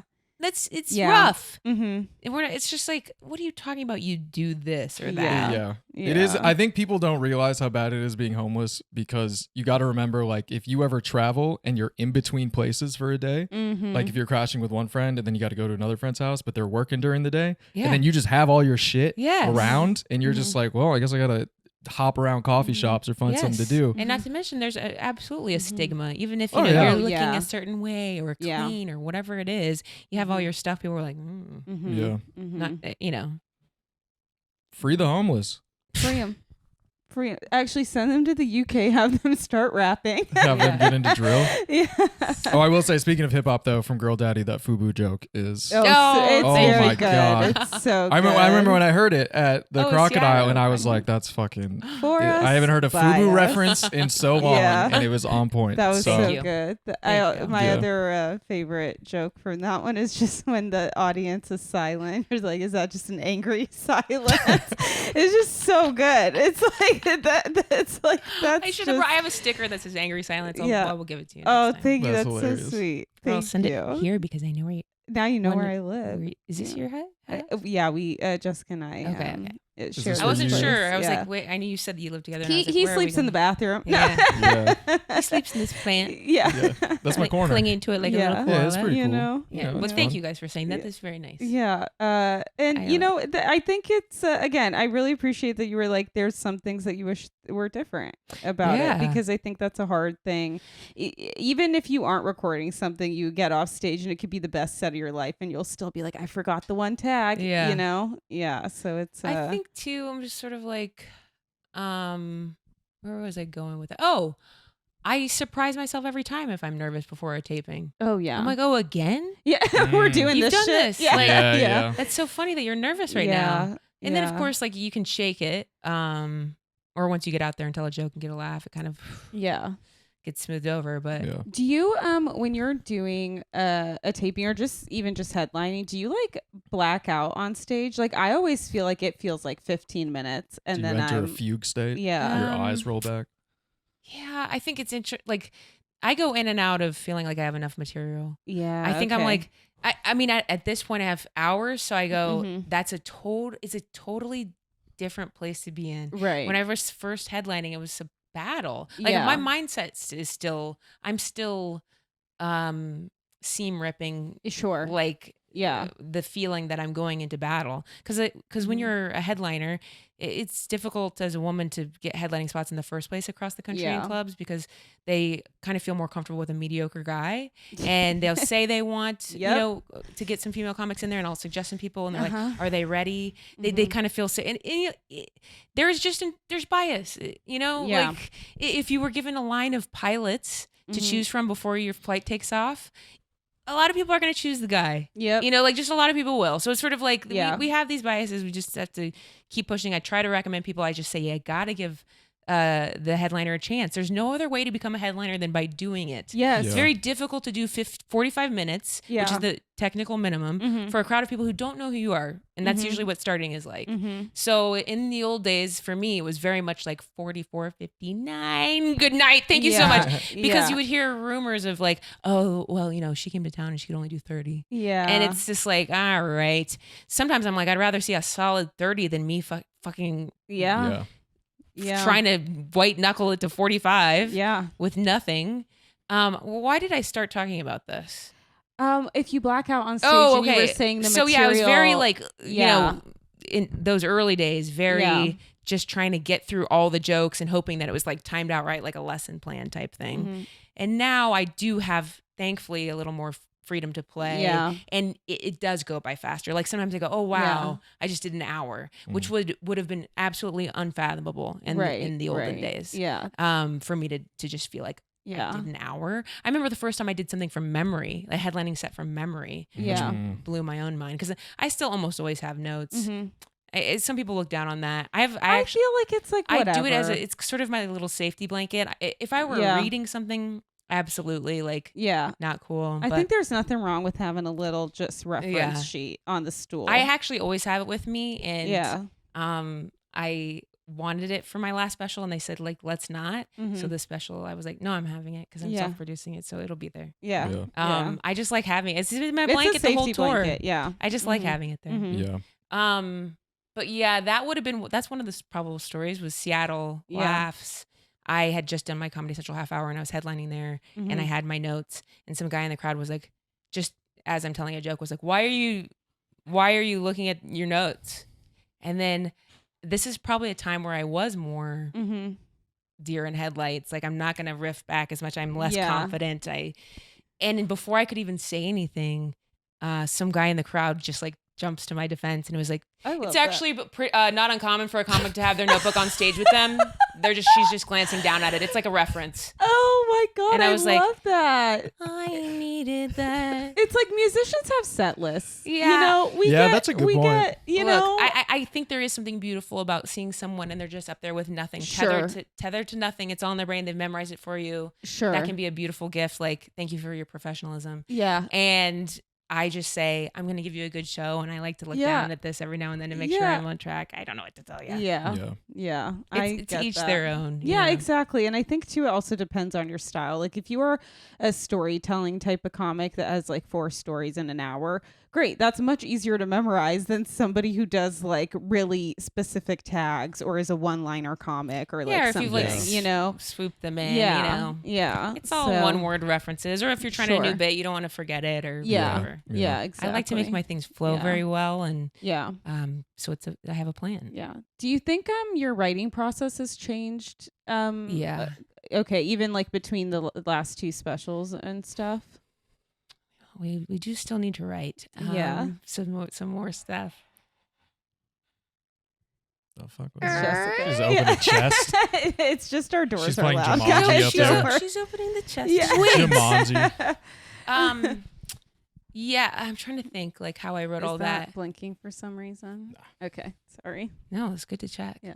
It's Yeah. rough. Mm-hmm. And we're not, it's just like, what are you talking about? You do this or that. Yeah. Yeah. It is. Yeah. I think people don't realize how bad it is being homeless because you got to remember, like, if you ever travel and you're in between places for a day, Mm-hmm. like if you're crashing with one friend and then you got to go to another friend's house, but they're working during the day, Yeah. and then you just have all your shit Yes. around, and you're just like, well, I guess I got to hop around coffee shops or find something to Yes. do. And not to mention, there's absolutely a stigma. Even if Oh, you know yeah. you're Oh, looking yeah. a certain way or Yeah. clean or whatever it is, you have all your stuff. People are like, Mm-hmm. Yeah. not, you know. Free the homeless. Free them. Free 'em. Actually, send them to the UK. Have them start rapping. Have them get into drill. Yeah. Oh, I will say, speaking of hip hop, though, from Girl Daddy, that FUBU joke is. Oh, Oh, it's oh very my good. God. It's so good. I remember when I heard it at the Oh, Crocodile, Seattle. and I was like, "That's fucking." For us, I haven't heard a by FUBU us. reference in so long, Yeah. and it was on point. That was so, so Thank you. good. Thank you. My Yeah. other favorite joke from that one is just when the audience is silent. It's like, is that just an angry silence? It's just so good. It's like that. It's like that's. I should just, have. I have a sticker that says "Angry Silence." Yeah. I will give it to you. Oh, next time. thank you. That's That's hilarious. so sweet. Or I'll Thank send you. it here because I know where. Now you know One- where I live. Is this Yeah. your head? Yeah, we Jessica and I. Okay, okay. this shared for I wasn't you? sure. I was Yeah. like, wait, I knew you said that you lived together. And I was like, He where are we sleeps in the going? bathroom. Yeah. Yeah. He sleeps in this plant. Yeah. Yeah. That's my corner. Clinging to it like Yeah. a little koala. Yeah, it's pretty You cool. know? Yeah. Yeah, Well, it's thank fun. you guys for saying that. Yeah. That's very nice. Yeah. And I you know, I think it's again, I really appreciate that you were like, there's some things that you wish were different about Yeah. it, because I think that's a hard thing. Even if you aren't recording something, you get off stage and it could be the best set of your life, and you'll still be like, I forgot the one tag. Yeah. You know? Yeah. So it's. I think too, I'm just sort of like, where was I going with it? Oh, I surprise myself every time if I'm nervous before a taping. Oh yeah. I'm like, oh, again? yeah, we're doing You've this done shit. this. Yeah. Like, Yeah. That's so funny that you're nervous right Yeah. now. And then of Yeah. course, like you can shake it. Or once you get out there and tell a joke and get a laugh, it kind of Yeah. gets smoothed over. But Yeah. Do you when you're doing a taping or just headlining, do you like black out on stage? Like I always feel like it feels like 15 minutes and Do you then enter a I'm fugue state? yeah. Your eyes roll back. yeah, I think it's like I go in and out of feeling like I have enough material. Yeah. I think I'm okay. like, I mean, at this point I have hours. So I go, Mhm. it's a totally different place to be in. right. When I was first headlining, it was a battle. Like Yeah. my mindset is still, I'm still seam ripping, Sure. like Yeah. the feeling that I'm going into battle. Because when Mhm. you're a headliner, it's difficult as a woman to get headlining spots in the first place across the country in Yeah. clubs, because they kind of feel more comfortable with a mediocre guy, and they'll say they want Yep. you know, to get some female comics in there, and I'll suggest some people, and they're Uh-huh. like, are they ready? They Mhm. kind of feel so, and there's bias, you know. Yeah. Like if you were given a line of pilots to Mhm. choose from before your flight takes off, a lot of people are going to choose the guy. Yep. You know, like just a lot of people will. So it's sort of like Yeah. we have these biases. We just have to keep pushing. I try to recommend people. I just say, yeah, got to give the headliner a chance. There's no other way to become a headliner than by doing it. Yes. It's Yeah. very difficult to do 45 minutes, which Yeah. is the technical minimum Mhm. for a crowd of people who don't know who you are. And that's Mhm. usually what starting is like. Mhm. So in the old days, for me, it was very much like 44:59. Good night. Thank you so Yeah. much. Because Yeah. you would hear rumors of like, oh, well, you know, she came to town and she could only do 30. Yeah. And it's just like, all right. Sometimes I'm like, I'd rather see a solid 30 than me fucking yeah. Yeah. Yeah. trying to white knuckle it to 45 Yeah. with nothing. Why did I start talking about this? If you black out on stage Oh, and you okay. were saying the So material. yeah, I was very like, you Yeah. know, in those early days, very Yeah. just trying to get through all the jokes and hoping that it was like timed out right, like a lesson plan type thing. Mhm. And now I do have, thankfully, a little more freedom to play. Yeah. And it does go by faster. Like sometimes I go, oh wow, I just did an hour, which would have been absolutely unfathomable in the olden days. Yeah. For me to just feel like I Yeah. did an hour. I remember the first time I did something from memory, a headlining set from memory, Yeah. Mm. blew my own mind, because I still almost always have notes. Mhm. Some people look down on that. I I feel like it's like whatever. I do it as it's sort of my little safety blanket. If I were Yeah. reading something, absolutely like Yeah. not cool. I but think there's nothing wrong with having a little just reference Yeah. sheet on the stool. I actually always have it with me, and yeah. I wanted it for my last special, and they said like let's not. Mhm. So the special, I was like, no, I'm having it because I'm Yeah. self-producing it, so it'll be there. Yeah. Yeah. Yeah. I just like having it. It's my It's blanket a the whole safety tour. blanket. Yeah. I just like Mhm. having it there. Mhm. Yeah. But yeah, that would have been, that's one of the probable stories was Seattle Yeah. Laughs. I had just done my Comedy Central half hour and I was headlining there, and I Mhm. had my notes, and some guy in the crowd was like, just as I'm telling a joke, was like, why are you looking at your notes? And then this is probably a time where I was more Mhm. deer in headlights. Like I'm not going to riff back as much. I'm less Yeah. confident. And then before I could even say anything, some guy in the crowd just like jumps to my defense and was like, I love it's that. actually not uncommon for a comic to have their notebook on stage with them. She's just glancing down at it. It's like a reference. Oh my god! And I I was like, love that. I needed that. It's like musicians have set lists. Yeah. You know, Yeah, that's a good point. Get, you Look, know, I think there is something beautiful about seeing someone and they're just up there with nothing, Sure. tethered to nothing. It's all in their brain. They've memorized it for you. sure. That can be a beautiful gift. Like, thank you for your professionalism. Yeah. And I just say, I'm going to give you a good show. And I like to look Yeah. down at this every now and then to make sure Yeah. I'm on track. I don't know what to tell you. Yeah. Yeah. Yeah. It's get each that. their own. Yeah, exactly. And I think too, it also depends on your style. Like if you are a storytelling type of comic that has like 4 stories in an hour, great. That's much easier to memorize than somebody who does like really specific tags or is a one-liner comic or like or if something, you've like you know? swooped them in, Yeah. you know. Yeah. It's all So- one word references, or if you're trying a new bit, you don't want to forget it or Yeah. whatever. Yeah, exactly. I like to make my things flow Yeah. very well, and Yeah. so I have a plan. Yeah. Do you think your writing process has changed? Yeah. Okay, even like between the last 2 specials and stuff. We do still need to write. Yeah. Some more stuff. The fuck was It's that? Jessica. She's opening a chest. It's just our doors She's are playing loud. Jumanji up there. She's opening the chest. Yeah. Jumanji. Yeah, I'm trying to think like how I wrote all Is that. blinking for some reason? Okay, sorry. No, it's good to check. Yeah.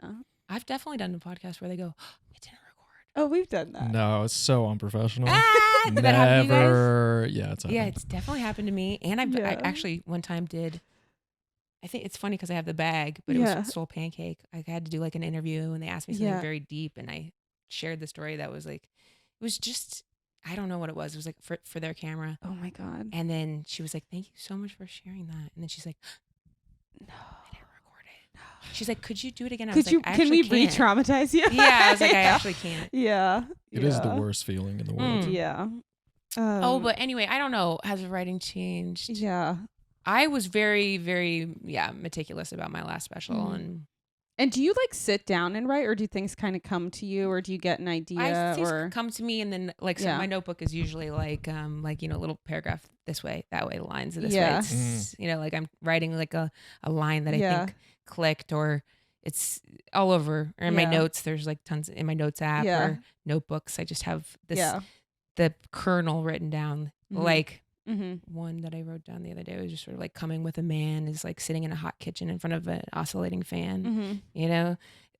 I've definitely done a podcast where they go, it didn't record. Oh, we've done that. No, it's so unprofessional. Did that happen to you guys? Never. Yeah, it's happened. Yeah, it's definitely happened to me. And I Yeah. actually one time did. I think it's funny because I have the bag, but it Yeah. was Soul Pancake. I had to do like an interview, and they asked me something Yeah. very deep, and I shared the story that was like, it was just, I don't know what it was. It was like for their camera. Oh my god. And then she was like, "Thank you so much for sharing that." And then she's like, No. "I didn't record it." She's like, "Could you do it again?" I Could was you? like, "I Can we actually can't." re-traumatize you? Yeah, I was like, "I Yeah. actually can't." Yeah. It is the worst feeling in the world. Yeah. But anyway, I don't know. Has writing changed? Yeah. I was very, very, meticulous about my last special, Mhm. And do you like sit down and write, or do things kind of come to you, or do you get an idea, things or come to me, and then like Yeah. my notebook is usually like little paragraph this way, that way, lines this Yeah. way. It's, like I'm writing like a line that I Yeah. think clicked, or it's all over. Or in my Yeah. notes, there's like tons in my notes app Yeah. or notebooks. I just have this yeah? the kernel written down, Mhm. like. Mm-hmm. One that I wrote down the other day was just sort of like coming with a man is like sitting in a hot kitchen in front of an oscillating fan, Mm-hmm.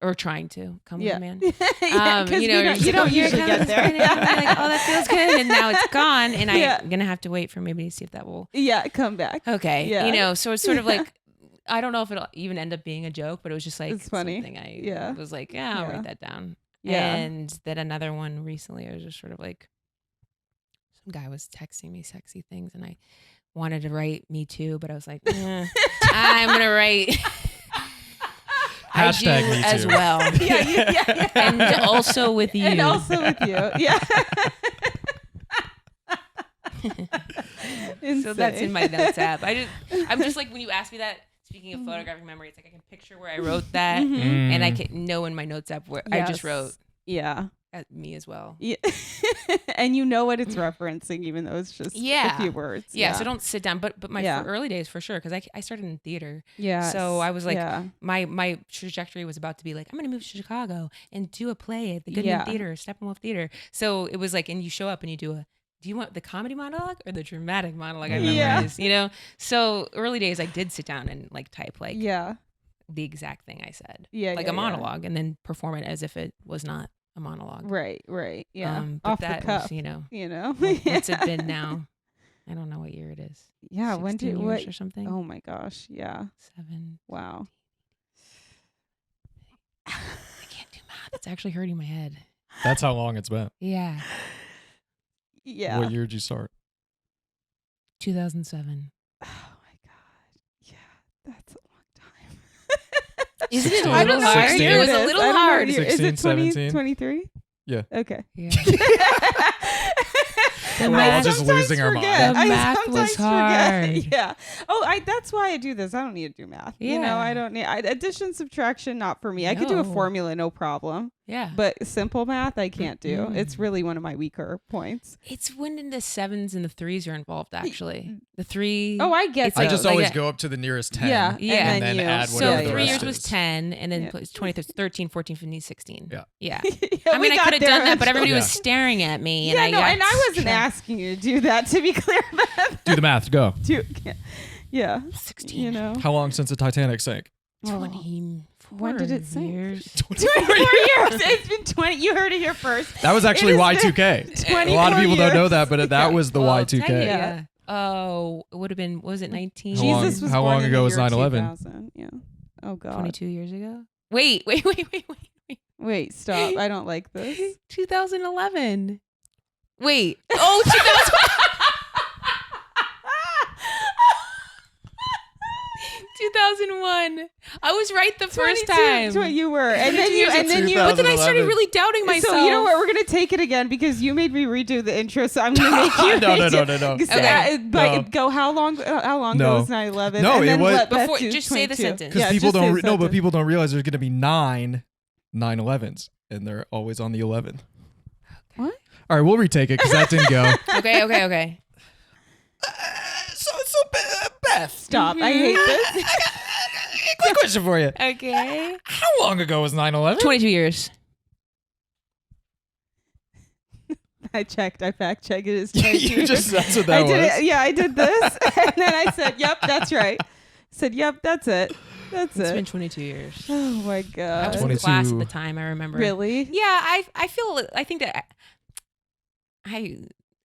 or trying to come Yeah. with a man. Yeah, 'cause you're you just don't like, usually you're get there. kind of like, oh, that feels good, and now it's gone, and Yeah. I'm gonna have to wait for maybe to see if that will. Yeah, come back. Okay, Yeah. so it's sort of like, I don't know if it'll even end up being a joke, but it was just like It's funny. something I Yeah. was like, I'll Yeah. write that down. Yeah. And then another one recently, I was just sort of like, some guy was texting me sexy things, and I wanted to write me too, but I was like, I'm gonna write. I do Hashtag me as too. well. Yeah. And also with you. And also with you. Yeah. So that's in Insane. my notes app. I'm just like, when you ask me that, speaking of photographic memory, it's like I can picture where I wrote that, Mhm. and I can know in my notes app where I just Yes. wrote Yeah. me as well. Yeah. And you know what it's referencing, even though it's just Yeah. a few words. Yeah, so don't sit down. But my Yeah. early days for sure, because I started in theater. Yeah. So I was like, yeah. my trajectory was about to be like, I'm going to move to Chicago and do a play at the Goodman Yeah. Theater, Steppenwolf Theater. So it was like, and you show up and you do you want the comedy monologue or the dramatic monologue? I Yeah. memorized, So early days I did sit down and like type like Yeah. the exact thing I said, Yeah. like yeah, a yeah. monologue, and then perform it as if it was not a monologue. Right. Yeah. But Off that the cuff. was, You know. what's it been now? I don't know what year it is. Yeah. When 16 did years what? or something? Oh my gosh. Yeah. 7. Wow. I can't do math. It's actually hurting my head. That's how long it's been. Yeah. Yeah. What year did you start? 2007. Oh my god. Yeah. That's a long time. Isn't it a 16, I don't little know. hard? 16. It was a little hard. Is it 16, 20, 17? 23? Yeah. Okay. Yeah. We're all just sometimes losing our forget. minds. The I math sometimes was hard. forget. Yeah. Oh, that's why I do this. I don't need to do math. You know, Yeah. I don't need addition, subtraction, not for me. I could do a No. formula, no problem. Yeah. But simple math, I can't do. Mm-mm. It's really one of my weaker points. It's when the 7s and the 3s are involved, actually. The 3. Oh, I get It's I those. just like always a- go up to the nearest 10. Yeah. Yeah. And then you- add so whatever the 3 rest years was is. 10, and then Yeah. it's 20, 13, 14, 15, 16. Yeah. Yeah. Yeah, I mean, we I got could have there done that, but everybody was eventually. staring at me. Yeah, And no, got and I wasn't tra- asking you to do that, to be clear. Do the math. Go. Yeah. 16. You know. How long since the Titanic sank? 24 When did it sink? years. 24 years. It's been 20. You heard it here first. That was actually It has been Y2K. A lot of people don't know that, but that was the Well, Y2K. Yeah. Oh, it would have been, what was it, 19? How long- Jesus was how born long in ago the was year 9/11? 2000. Yeah. Oh God. 22 years ago? Wait. Wait, stop. I don't like this. 2011. Wait. Oh, 2000. 2001. I was right the first 22 time. is what you were, and then you. But then I started really doubting myself. So you know what? We're gonna take it again because you made me redo the intro. So I'm gonna make you. No. Okay. But go. How long ago was 9/11? No, and then it was let Beth before. do Just say the 22. sentence. because Yeah, people just say don't the no, but sentence. people don't realize there's going to be 9/11s, and they're always on the 11th. What? All right, we'll retake it because that didn't go. Okay. So Beth, Stop! I hate this. quick question for you. Okay. How long ago was 9/11? 22 years. I checked. I fact checked. It is. That's what that I did was. it. Yeah, I did this, and then I said, "Yep, that's right." Said, "Yep, that's it. That's It's it." been 22 years. Oh my I god! was in 22. class at the time. I remember. Really? Yeah, I think that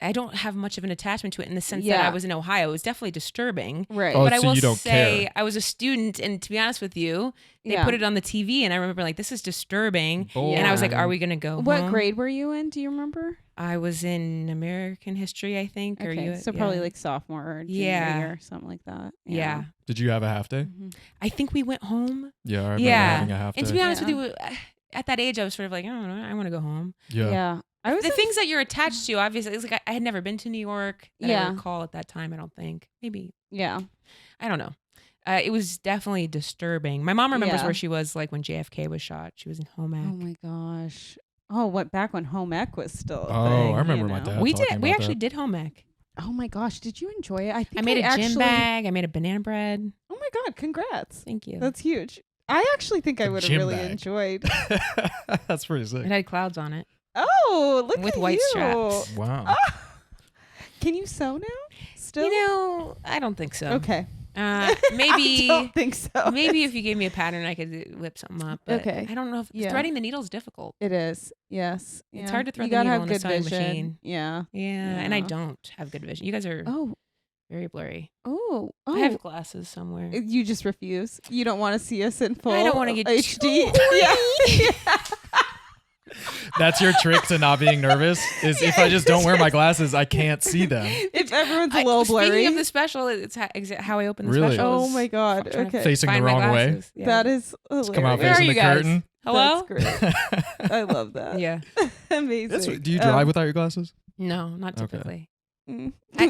I don't have much of an attachment to it in the sense that Yeah. I was in Ohio. It was definitely disturbing. Right. Oh, But I so will you don't say care. I was a student, and to be honest with you, they Yeah. put it on the TV, and I remember like, this is disturbing. And I was like, are we gonna go What home? grade were you in? Do you remember? I was in American history, I think. Okay, so probably like sophomore or junior Yeah. year, something like that. Yeah. Did you have a half day? Mhm. I think we went home. Yeah, I remember Yeah. having a half day. And to be honest Yeah. with you, at that age, I was sort of like, I don't know, I want to go home. Yeah. I was The things that you're attached to, obviously, it's like I had never been to New York that Yeah. I recall at that time. I don't think. Maybe. Yeah. I don't know. It was definitely disturbing. My mom remembers Yeah. where she was like when JFK was shot. She was in home ec. Oh my gosh. Oh, what back when home ec was still a Oh, thing, I remember you my know? dad. We talking did. We about actually that. did home ec. Oh my gosh, did you enjoy it? I think I made a actually, gym bag. I made a banana bread. Oh my god, congrats. Thank you. That's huge. I actually think I A would have gym really bag. enjoyed. That's pretty sick. It had clouds on it. Oh, look With at white you. straps. Wow. Ah. Can you sew now? Still? You know, I don't think so. Okay. Maybe. I don't think so. Maybe if you gave me a pattern, I could whip something up. But Okay. I don't know if Yeah. threading the needle is difficult. It is. Yes. It's Yeah. hard to thread you the gotta needle have in a good sewing vision. machine. Yeah. Yeah, and I Yeah. don't have good vision. You guys are Oh. very blurry. Oh. I have glasses somewhere. You just refuse. You don't want to see us in full. I don't want to get HD. too yeah. That's your trick to not being nervous is if I just don't wear my glasses, I can't see them. If everyone's a little blurry. Speaking of the special, it's how I open the Really? special. Oh is my god. trying to Okay. Facing the find my wrong way. glasses. Yeah. That is hilarious. Come out Where are facing you the guys? curtain. Hello? That's great. I love that. Yeah. Amazing. Do you drive without your glasses? No, not Okay. typically.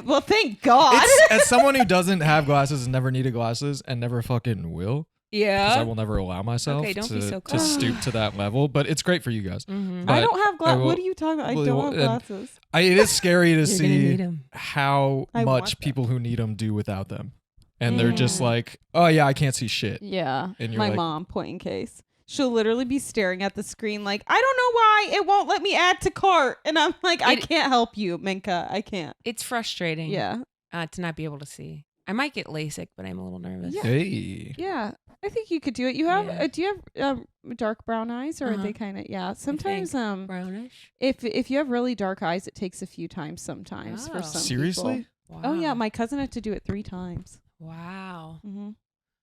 Well, thank God. As someone who doesn't have glasses and never needed glasses and never fucking will, because I Yeah. will never allow myself Okay, don't be so to cold. stoop to that level. But it's great for you guys. Mm-hmm. But I don't have I glasses. will- What are you talking about? I well, don't have and- glasses. It is scary to You're gonna need see 'em. how I want much them. people who need them do without them. And they're just Yeah. like, oh, yeah, I can't see shit. Yeah. And you're My like- mom, point in case. She'll literally be staring at the screen like, I don't know why it won't let me add to cart. And I'm like, I can't help you, Minka. I can't. It's frustrating. Yeah. To not be able to see. I might get LASIK, but I'm a little nervous. Yeah. Hey. Yeah. I think you could do it. You have Yeah. do you have dark brown eyes or are Uh-huh. they kind of sometimes Brownish. if you have really dark eyes it takes a few times sometimes for Oh. some Seriously? people. Wow. Oh yeah, my cousin had to do it 3 times. Wow. Mm-hmm.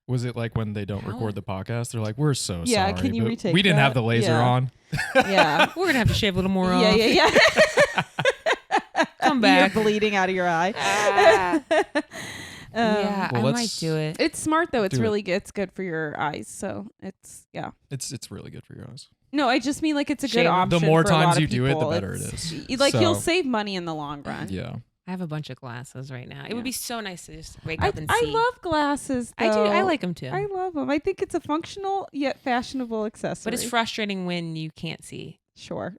Was it like when they don't How? record the podcast? They're like, we're so Yeah, sorry. can you but retake we didn't have that? the laser Yeah. on. Yeah. We're gonna have to shave a little more off. yeah. Come back. You're bleeding out of your eye. Ah. Yeah, Well, I let's- might do it. It's smart though. It's Do it. really good. It's good for your eyes. So it's It's really good for your eyes. No, I just mean like it's a Shave good 'em. option. The more for a lot times of you do it, the people. better it It's- is. Like you'll So- save money in the long run. Yeah. I have a bunch of glasses right now. It Yeah. would be so nice to just wake I up and I see. love glasses. I do. I though. like them too. I love them. I think it's a functional yet fashionable accessory. But it's frustrating when you can't see, Sure.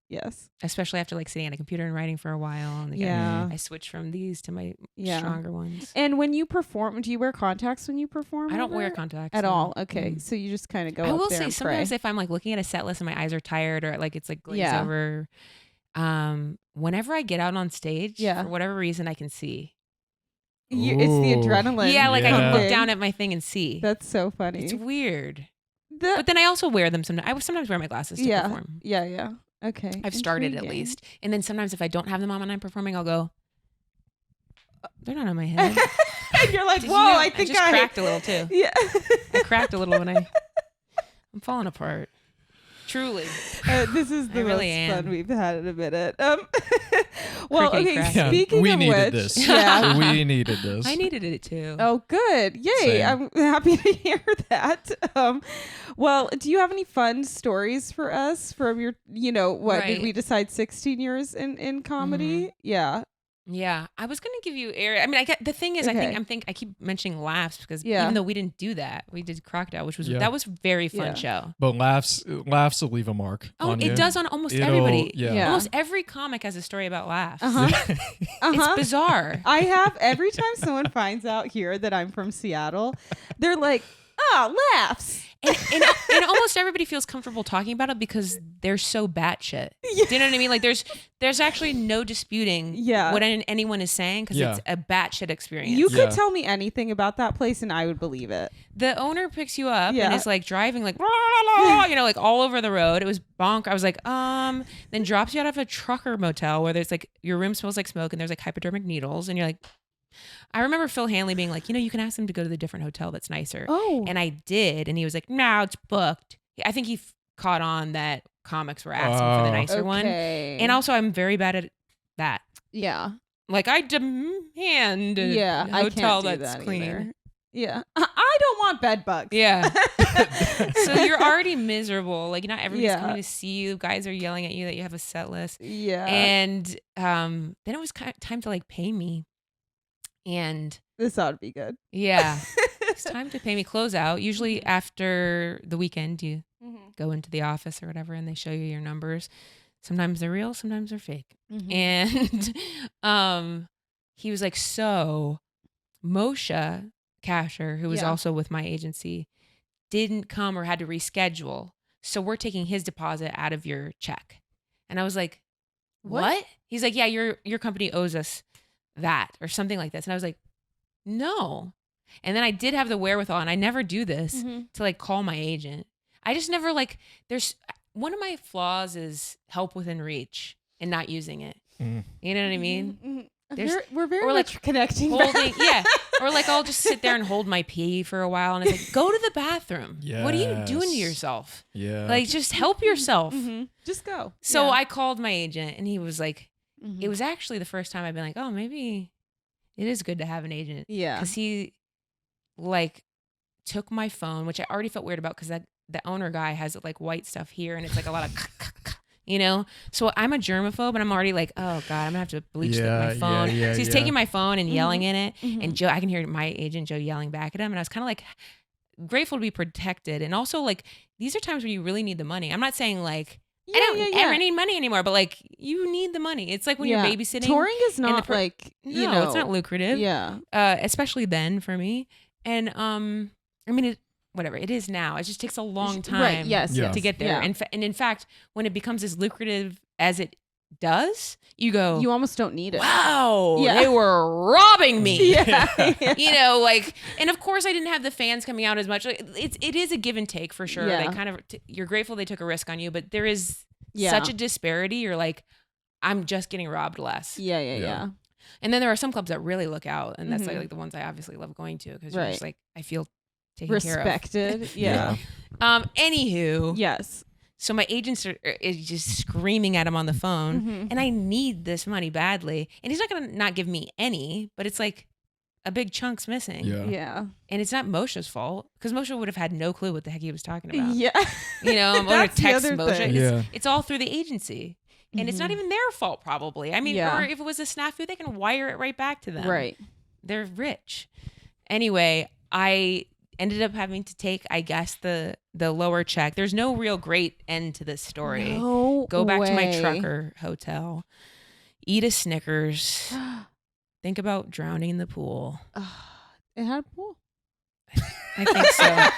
Yes. especially after like sitting at a computer and writing for a while. And again, Yeah. I switch from these to my Yeah. stronger ones. And when you perform, do you wear contacts when you perform? I don't wear ever? contacts at no. all. Okay, Mm. so you just kind of go. I up will there say and sometimes pray. if I'm like looking at a set list and my eyes are tired or like it's like glazed Yeah. over, whenever I get out on stage, Yeah. for whatever reason, I can see. It's the Ooh. adrenaline. Yeah, like I can look pumping. down at my thing and see. That's so funny. It's weird. The- But then I also wear them sometimes. I would sometimes wear my glasses to yeah, perform. yeah. Okay. I've started at Intriguing. least. And then sometimes if I don't have them on when I'm performing, I'll go, they're not on my head. And you're like, Did whoa! you know- I think just cracked a little too. Yeah. I cracked a little when I'm falling apart. Truly. This is the really most fun am. we've had in a minute. Well, Cricket okay. crack. Yeah, Speaking we of needed which, this. yeah. We needed this. I needed it too. Oh, good. Yay. Same. I'm happy to hear that. Well, do you have any fun stories for us from your, what did Right. we decide 16 years in comedy? Yeah. Yeah, I was gonna give you air. I mean, the thing is, Okay. I keep mentioning laughs because Yeah. even though we didn't do that, we did Crocodile, which was Yeah. that was very fun Yeah. show. But laughs will leave a mark. Oh, on it you. does on almost It'll- everybody. Yeah. Yeah. Almost every comic has a story about laughs. Uh-huh. It's Uh-huh. bizarre. I have every time someone finds out here that I'm from Seattle, they're like, laughs. and almost everybody feels comfortable talking about it because they're so batshit. Yeah. Do you know what I mean? Like there's actually no disputing Yeah. what anyone is saying because Yeah. it's a batshit experience. You Yeah. could tell me anything about that place and I would believe it. The owner picks you up Yeah. and is like driving like, like all over the road. It was bonk. I was like, then drops you out of a trucker motel where there's like, your room smells like smoke and there's like hypodermic needles. And you're like, I remember Phil Hanley being like, you can ask them to go to the different hotel that's nicer. Oh. And I did. And he was like, no, it's booked. I think he caught on that comics were asking for the Oh. nicer one. Okay. And also I'm very bad at that. yeah. Like I demand a Yeah. I hotel can't do that's that clean. either. Yeah. I don't want bed bugs. Yeah. So you're already miserable. Like not everybody's Yeah. coming to see you. Guys are yelling at you that you have a set list. Yeah. And then it was time to like pay me. And This ought to be good. yeah, it's time to pay me close out. Usually after the weekend, you Mm-hmm. go into the office or whatever and they show you your numbers. Sometimes they're real, sometimes they're fake. Mm-hmm. And he was like, so Moshe Kasher, who was Yeah. also with my agency, didn't come or had to reschedule. So we're taking his deposit out of your check. And I was like, what? He's like, yeah, your company owes us that or something like this. And I was like, no. And then I did have the wherewithal, and I never do this, Mm-hmm. to like call my agent. I just never there's one of my flaws is help within reach and not using it. Mm. You know what I mean? Mm-hmm. There's- We're very or, like, much connecting. Holding, yeah. Or like I'll just sit there and hold my pee for a while and it's like, go to the bathroom. What are you doing to Yes. yourself? Yeah. Like just help yourself. Mm-hmm. Just go. So Yeah. I called my agent and he was like, Mhm. it was actually the first time I've been like, oh, maybe it is good to have an agent. Yeah. Because he like took my phone, which I already felt weird about because the owner guy has like white stuff here and it's like a lot of so I'm a germaphobe and I'm already like, oh God, I'm gonna have to bleach my phone. yeah, So he's yeah. taking my phone and yelling in it. Mhm. And Joe, I can hear my agent Joe yelling back at him. And I was kind of like grateful to be protected. And also like these are times where you really need the money. I'm not saying like I don't ever need money anymore, but like you need the money. It's like when you're babysitting. Touring is the not like No, it's not lucrative. Yeah. Especially then for me. And I mean, whatever it is now, it just takes a long time Right. Yes. Yeah. Yes. to get there. Yeah. And in fact, when it becomes as lucrative as it does, you go, You almost don't need it. wow, Yeah. they were robbing me. Yeah. Like, and of course I didn't have the fans coming out as much. Like, it is a give and take for sure. Yeah. They kind of, you're grateful they took a risk on you, but there is Yeah. such a disparity. You're like, I'm just getting robbed less. Yeah. Yeah. Yeah. Yeah. And then there are some clubs that really look out, and that's Mhm. like the ones I obviously love going to because you're Right. just like, I feel taken Respected. Yeah. Yeah. Anywho, Yes. so my agents is just screaming at him on the phone, Mhm. and I need this money badly, and he's not gonna not give me any, but it's like a big chunk's missing. Yeah. Yeah. And it's not Moshe's fault because Moshe would have had no clue what the heck he was talking about. Yeah. You know, I'm going That's to the text other Moshe. thing. Yeah. It's all through the agency. And it's not Mhm. even their fault, probably. I mean, Yeah. or if it was a snafu, they can wire it right back to them. Right. They're rich. Anyway, I ended up having to take, I guess, the lower check. There's no real great end to this story. No Go back to my way. trucker hotel, eat a Snickers, think about drowning in the pool. It had a pool. I think so.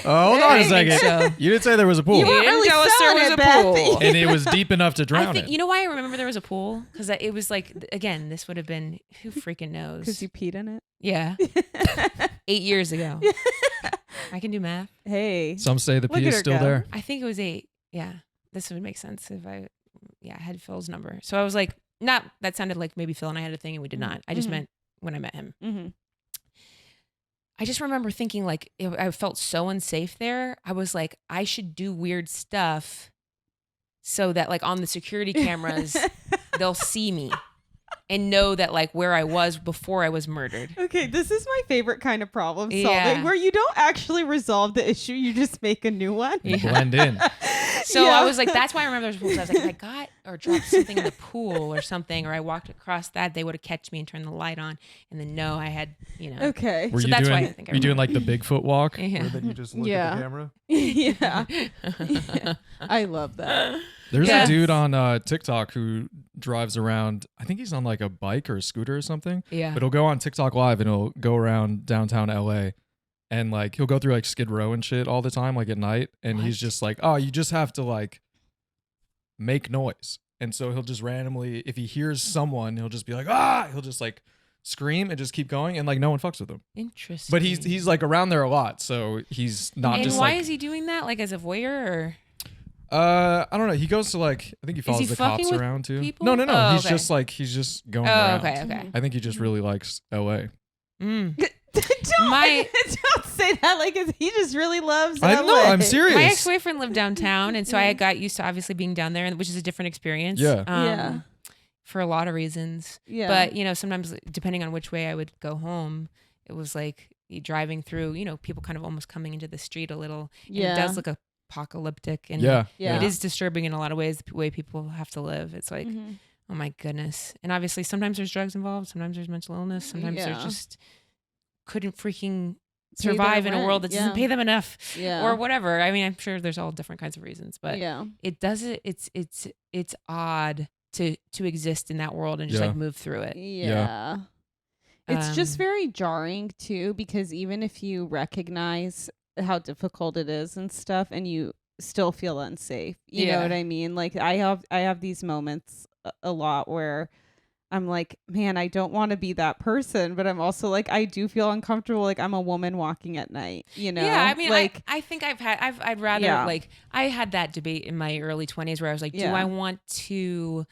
Oh, hold on I a think second. so. You didn't say there was a pool. You weren't didn't really tell us there selling was it, a Beth. pool. And it was deep enough to I drown think it. you know why I remember there was a pool because it was like again this would have been who freaking knows Because you peed in it. yeah 8 years ago. I can do math. Hey. Some say the Look pee at is her still go. there. I think it was 8. Yeah, this would make sense if I had Phil's number. So I was like, not that sounded like maybe Phil and I had a thing and we did not. I just Mhm. meant when I met him. Mm-hmm. I just remember thinking like I felt so unsafe there. I was like, I should do weird stuff so that like on the security cameras, they'll see me and know that like where I was before I was murdered. Okay, this is my favorite kind of problem solving, Yeah. where you don't actually resolve the issue, you just make a new one. You blend in. So Yeah. I was like, that's why I remember those rules. I was like, if I got or dropped something in the pool or something, or I walked across that, they would have catch me and turned the light on. And then no, I had, you know. Okay. Were So you that's why doing? I think I were you doing like remember. the Bigfoot walk? Yeah. Where then you just look Yeah. at the camera. Yeah. Yeah. I love that. There's Yes. a dude on TikTok who drives around. I think he's on like a bike or a scooter or something. Yeah. But he'll go on TikTok Live and he'll go around downtown LA, and like he'll go through like Skid Row and shit all the time, like at night. And he's What? just like, oh, you just have to like make noise. And so he'll just randomly, if he hears someone, he'll just be like, ah, he'll just like scream and just keep going, and like no one fucks with him. Interesting. But he's like around there a lot, so he's not and just why like. is he doing that? Like as a voyeur or? I don't know. He goes to like, I think he follows he the fucking cops with around too. people? No. Oh, He's okay. just like he's just going Oh, around. okay, okay. I think he just really likes LA. Mm. Don't say that like he just really loves I LA. know. I'm serious. My ex-boyfriend lived downtown, and so I got used to obviously being down there, which is a different experience. Yeah. Yeah. For a lot of reasons. Yeah. But, you know, sometimes depending on which way I would go home, it was like driving through, you know, people kind of almost coming into the street a little. And Yeah. It does look apocalyptic. And Yeah. Yeah. it is disturbing in a lot of ways, the way people have to live. It's like, Mhm. oh my goodness. And obviously sometimes there's drugs involved. Sometimes there's mental illness. Sometimes Yeah. there's just couldn't freaking Pay their survive in a rent, world that doesn't yeah. pay them enough Yeah. or whatever. I mean, I'm sure there's all different kinds of reasons, but yeah. it does it. It's odd to exist in that world and just Yeah. like move through it. Yeah. It's just Um, very jarring too, because even if you recognize how difficult it is and stuff, and you still feel unsafe, you know Yeah. what I mean? Like I have these moments a lot where I'm like, man, I don't want to be that person, but I'm also like, I do feel uncomfortable. Like I'm a woman walking at night, you know? Yeah, I mean, like, I think I'd rather Yeah. like I had that debate in my early 20s where I was like, do Yeah. I want to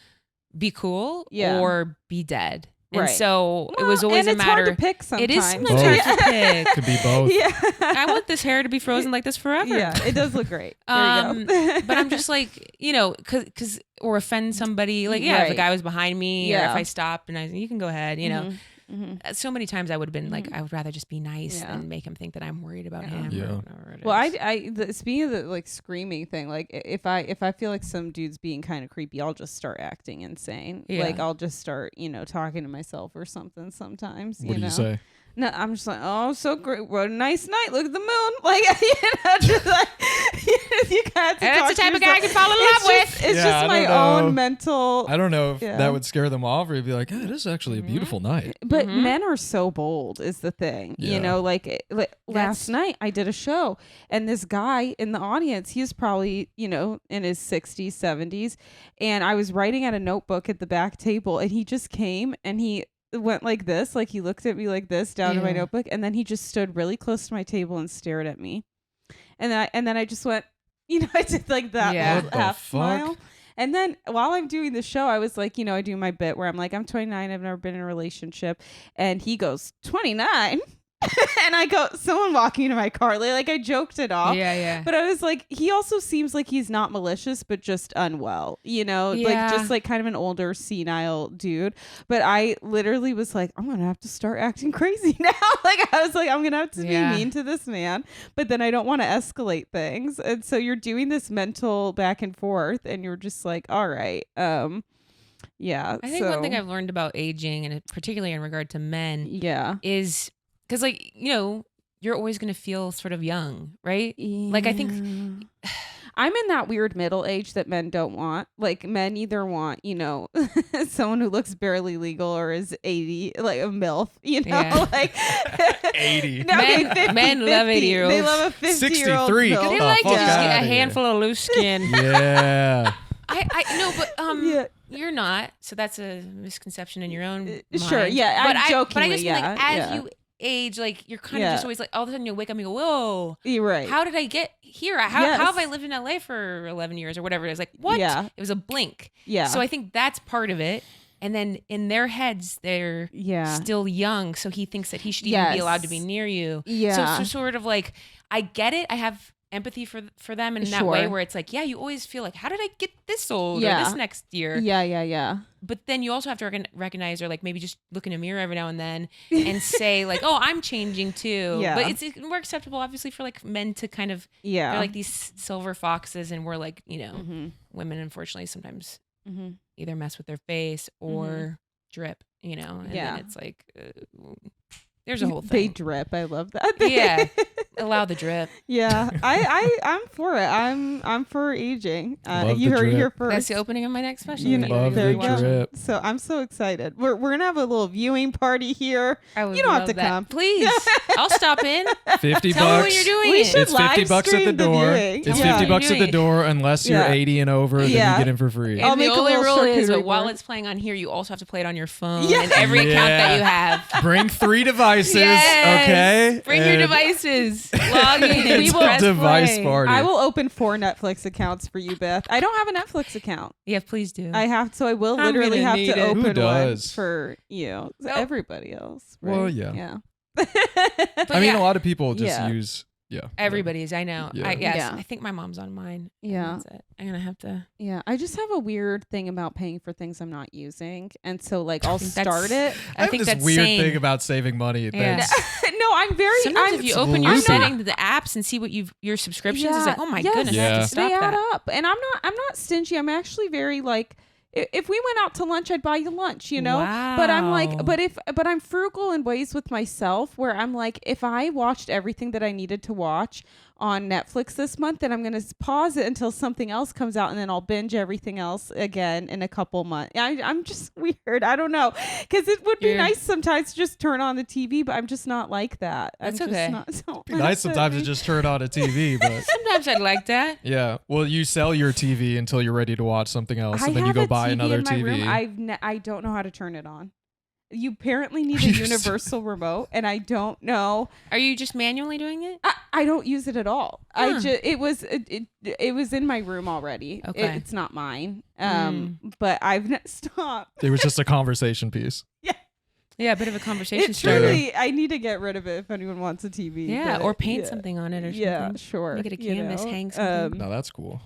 be cool Yeah. or be dead? And Right. so it well, was always and a it's matter. hard to pick sometimes. It is Both. sometimes hard to pick. Could be both. Yeah. I want this hair to be frozen like this forever. Yeah, it does look great. There you go. But I'm just like, you know, cause or offend somebody. Like, yeah, if a Right. guy was behind me, or Yeah. if I stopped and I said, you can go ahead, you know. Mhm. Mhm. So many times I would have been like, I would rather just be nice Yeah. than make him think that I'm worried about Yeah. him. Yeah. Or whatever it Well, is. speaking of the like screaming thing, like if I feel like some dude's being kind of creepy, I'll just start acting insane. Yeah. Like I'll just start, talking to myself or something sometimes. What do you say? No, I'm just like, oh, so great. What a nice night. Look at the moon. Like, just like, you kind of That's the type of guy I can fall in love with. It's Yeah, just I my don't know. own mental. I don't know if Yeah. that would scare them off, or you'd be like, "Hey, it is actually a beautiful night." But Mhm. men are so bold is the thing. Yeah. Like last night I did a show and this guy in the audience, he was probably, in his 60s, 70s. And I was writing at a notebook at the back table and he just came and he went like this, like he looked at me like this down to my Yeah. notebook. And then he just stood really close to my table and stared at me. And then I just went, I did like that Yeah. little What the half fuck? smile. And then while I'm doing the show, I was like, I do my bit where I'm like, I'm 29, I've never been in a relationship. And he goes, 29? And I go, someone walking into my car. Like I joked it off. Yeah. But I was like, he also seems like he's not malicious, but just unwell, like Yeah. just like kind of an older senile dude. But I literally was like, I'm going to have to start acting crazy now. Like I was like, I'm going to have to Yeah. be mean to this man, but then I don't want to escalate things. And so you're doing this mental back and forth and you're just like, all right. Yeah. I think one thing I've learned about aging, and particularly in regard to men, yeah. is because, like, you're always going to feel sort of young, right? Like, I think I'm in that weird middle age that men don't want. Like men either want, someone who looks barely legal or is 80, like a MILF, Yeah. like 80. No, okay, Men- 50, men love 50. 80-years. They love a 50-year-old 63. MILF. Get they the like to fuck just get outta a here. handful of loose skin. Yeah. I know, but Yeah. you're not. So that's a misconception in your own mind. Sure, yeah, But I'm but I just jokingly, feel like yeah, as yeah. you age, like you're kind of Yeah. just always like all of a sudden you'll wake up and you go, whoa, You're right. how did I get here? How Yes. have I lived in LA for 11 years or whatever it is? Like what? Yeah. It was a blink. Yeah. So I think that's part of it. And then in their heads, they're still young. So he thinks that he should even be allowed to be near you. Yeah. So sort of like, I get it. I have empathy for them in that way where it's like, yeah, you always feel like, how did I get this old or this next year? Yeah. But then you also have to recognize, or like maybe just look in a mirror every now and then and say like, oh, I'm changing too. Yeah. But it's more acceptable, obviously, for like men to kind of, they're like these silver foxes, and we're like, you know, women, unfortunately, sometimes either mess with their face or drip, you know, and then it's like, there's a whole thing. They drip. I love that. Yeah. Allow the drip. Yeah. I'm for it. I'm for aging. Love You the heard it drip. here first. That's the opening of my next special. You know, Love there the you go. drip. So I'm so excited. We're gonna have a little viewing party here. I would You don't have love to that. come. Please. I'll stop in. $50 Tell me what you're doing. We should It's $50 live at the stream the door. viewing. It's Yeah. $50 at the Viewing. door unless you're 80 and over, then Yeah. you get in for free. I'll And make the a only little rule is charcuterie that while board. it's playing on here, you also have to play it on your phone Yeah. and every account that you have. Bring 3 devices, Yes. okay? Bring your And devices. Log in. We will press device play. party. I will open 4 Netflix accounts for you, Beth. I don't have a Netflix account. Yeah, please do. I have, so I will I'm literally gonna have need to it. open Who one does? for you. Nope. Everybody else. Right? Well, yeah. Yeah. But I mean, yeah, a lot of people just Yeah. use, everybody's. I know. Yeah. Yeah. I think my mom's on mine. and Yeah. that's it. I'm gonna have to. Yeah, I just have a weird thing about paying for things I'm not using, and so like I'll think that's- start it. I have think this that's weird sane. thing about saving money. Yeah. That's, No, I'm very. Sometimes I'm, if you it's open your loopy. setting to the apps and see what your subscriptions, it's like, oh my goodness, I have Yeah. to stop they add that. up, and I'm not stingy. I'm actually very like. If we went out to lunch, I'd buy you lunch, you know. But I'm like, Wow. but I'm frugal in ways with myself where I'm like, if I watched everything that I needed to watch on Netflix this month, then I'm gonna pause it until something else comes out, and then I'll binge everything else again in a couple months. I'm just weird. I don't know, because it would be You're- nice sometimes to just turn on the TV, but I'm just not like that. That's I'm okay. Just not, be nice sometimes to just turn on a TV, but Sometimes I'd like that. yeah. Well, you sell your TV until you're ready to watch something else, and then you go buy another in my TV. room. I don't know how to turn it on. You apparently need a universal remote, and I don't know. Are you just manually doing it? I don't use it at all. Huh. It was in my room already. Okay. It's not mine. But I've stopped. It was just a conversation piece. Yeah, a bit of a conversation It starter. truly. I need to get rid of it if anyone wants a TV. Yeah, but or paint yeah. something on it or something. Yeah, sure. Make it a you canvas, know. hang something. No, that's cool.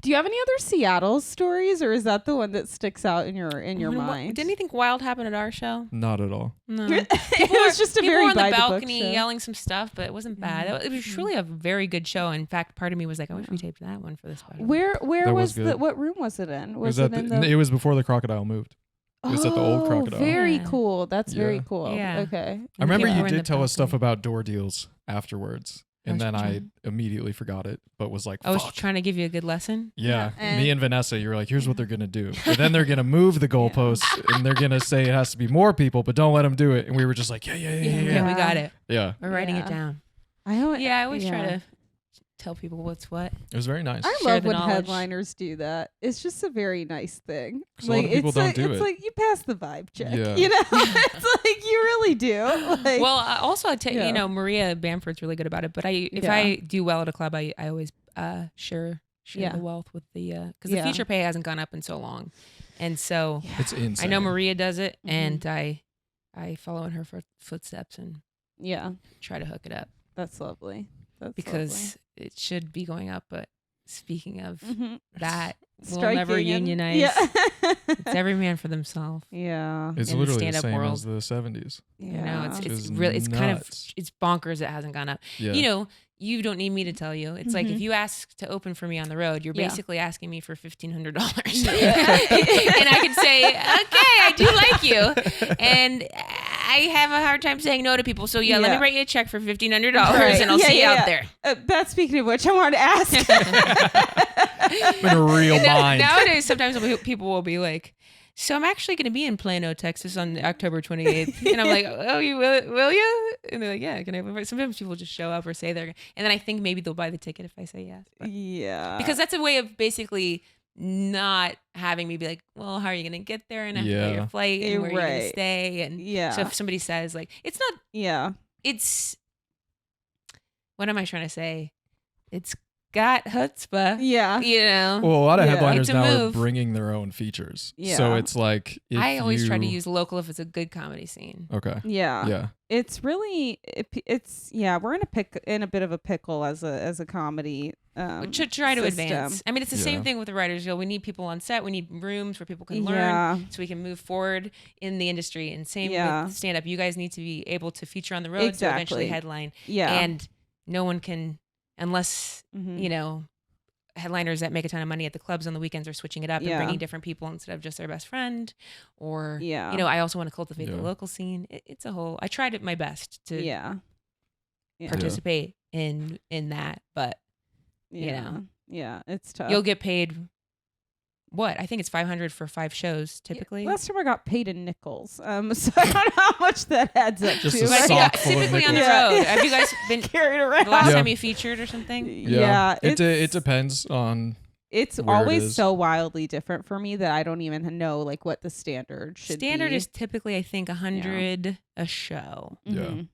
Do you have any other Seattle stories, or is that the one that sticks out in your mind? Did anything wild happen at our show? Not at all. No. It was just a People very were on the by the book balcony show. yelling some stuff, but it wasn't bad. It was truly a very good show. In fact, part of me was like, I wish we taped that one for this special. Where That was was the good. what room was it in? It was it in the it was before the crocodile moved. It was at the old crocodile. Very Yeah. cool. That's very Yeah. cool. Yeah. Okay. I remember Yeah. you We're in did the tell us stuff balcony. about door deals afterwards, and was then I trying- immediately forgot it, but was like, I was fuck. trying to give you a good lesson. Yeah, Yeah. me and Vanessa, you were like, here's what they're gonna do, and then they're gonna move the goalposts, and they're gonna say it has to be more people, but don't let them do it. And we were just like, yeah. Yeah, we got it. Yeah, We're writing Yeah. it down. I always, Yeah, I always try yeah. to tell people what's what. it was very nice. I share love the when knowledge. headliners do that. It's just a very nice thing. 'Cause a lot of people it's don't like, do it's it. like you pass the vibe check. Yeah. You know, it's like you really do. Like, Well, also I tell Yeah. you know, Maria Bamford's really good about it. But if Yeah. I do well at a club, I always share Yeah. the wealth with the because Yeah. the feature pay hasn't gone up in so long, and so It's insane. I know Maria does it, Mhm. and I follow in her footsteps and yeah, try to hook it up that's lovely. That's because it should be going up. But speaking of lovely. that, we'll Striking never and- unionize. Yeah. It's every man for themselves. yeah. It's in the literally the stand-up same world. as the 70s. Yeah. You know, Which it's is really it's kind of nuts. it's bonkers. It hasn't gone up. Yeah. You know, you don't need me to tell you. It's like Mhm. if you ask to open for me on the road, you're Yeah. basically asking me for $1,500, Yeah. and I could say, okay, I do like you, and I have a hard time saying no to people. So yeah, let Yeah. me write you a check for $1,500, Right. and I'll Yeah, see you yeah, out yeah. there. Beth, speaking of which, I wanted to ask. I'm in a real bind. Nowadays, sometimes people will be like, so I'm actually going to be in Plano, Texas on October 28th. And I'm like, oh, you will you? And they're like, yeah, can I? Sometimes people just show up or say they're, and then I think maybe they'll buy the ticket if I say yes. But- Yeah. because that's a way of basically not having me be like, well, how are you going to get there? And after Yeah. your flight and where are you going to Right. stay? And Yeah. so if somebody says like, it's not, yeah. it's, what am I trying to say? It's got chutzpah. Yeah. You know. Well, a lot of Yeah. headliners It's a now move. are bringing their own features. Yeah. So it's like if I always try to you- use local if it's a good comedy scene. Okay. Yeah. Yeah. It's really it's we're in a bit of a pickle as a comedy To try to system. advance. I mean, it's the same Yeah. thing with the Writers Guild. We need people on set. We need rooms where people can learn, Yeah. so we can move forward in the industry. And same Yeah. with stand up. You guys need to be able to feature on the road to eventually Exactly. headline. Yeah. And no one can, unless Mhm. you know, headliners that make a ton of money at the clubs on the weekends are switching it up and Yeah. bringing different people instead of just their best friend. Or Yeah. you know, I also want to cultivate Yeah. the local scene. It's a whole. I tried my best to Yeah. Yeah. participate in that, but Yeah. know. Yeah, it's tough. you'll get paid. What? I think it's $500 for 5 shows typically. Last time I got paid in nickels. So I don't know how much that adds up Just to. a But sock yeah, full of typically on the nickels. road. Yeah. Have you guys been carried around. the last Yeah. time you featured or something? Yeah, It depends on. It's where it always is. so wildly different for me that I don't even know like what the standard should Standard be. is typically, I think, 100 a show. Mhm.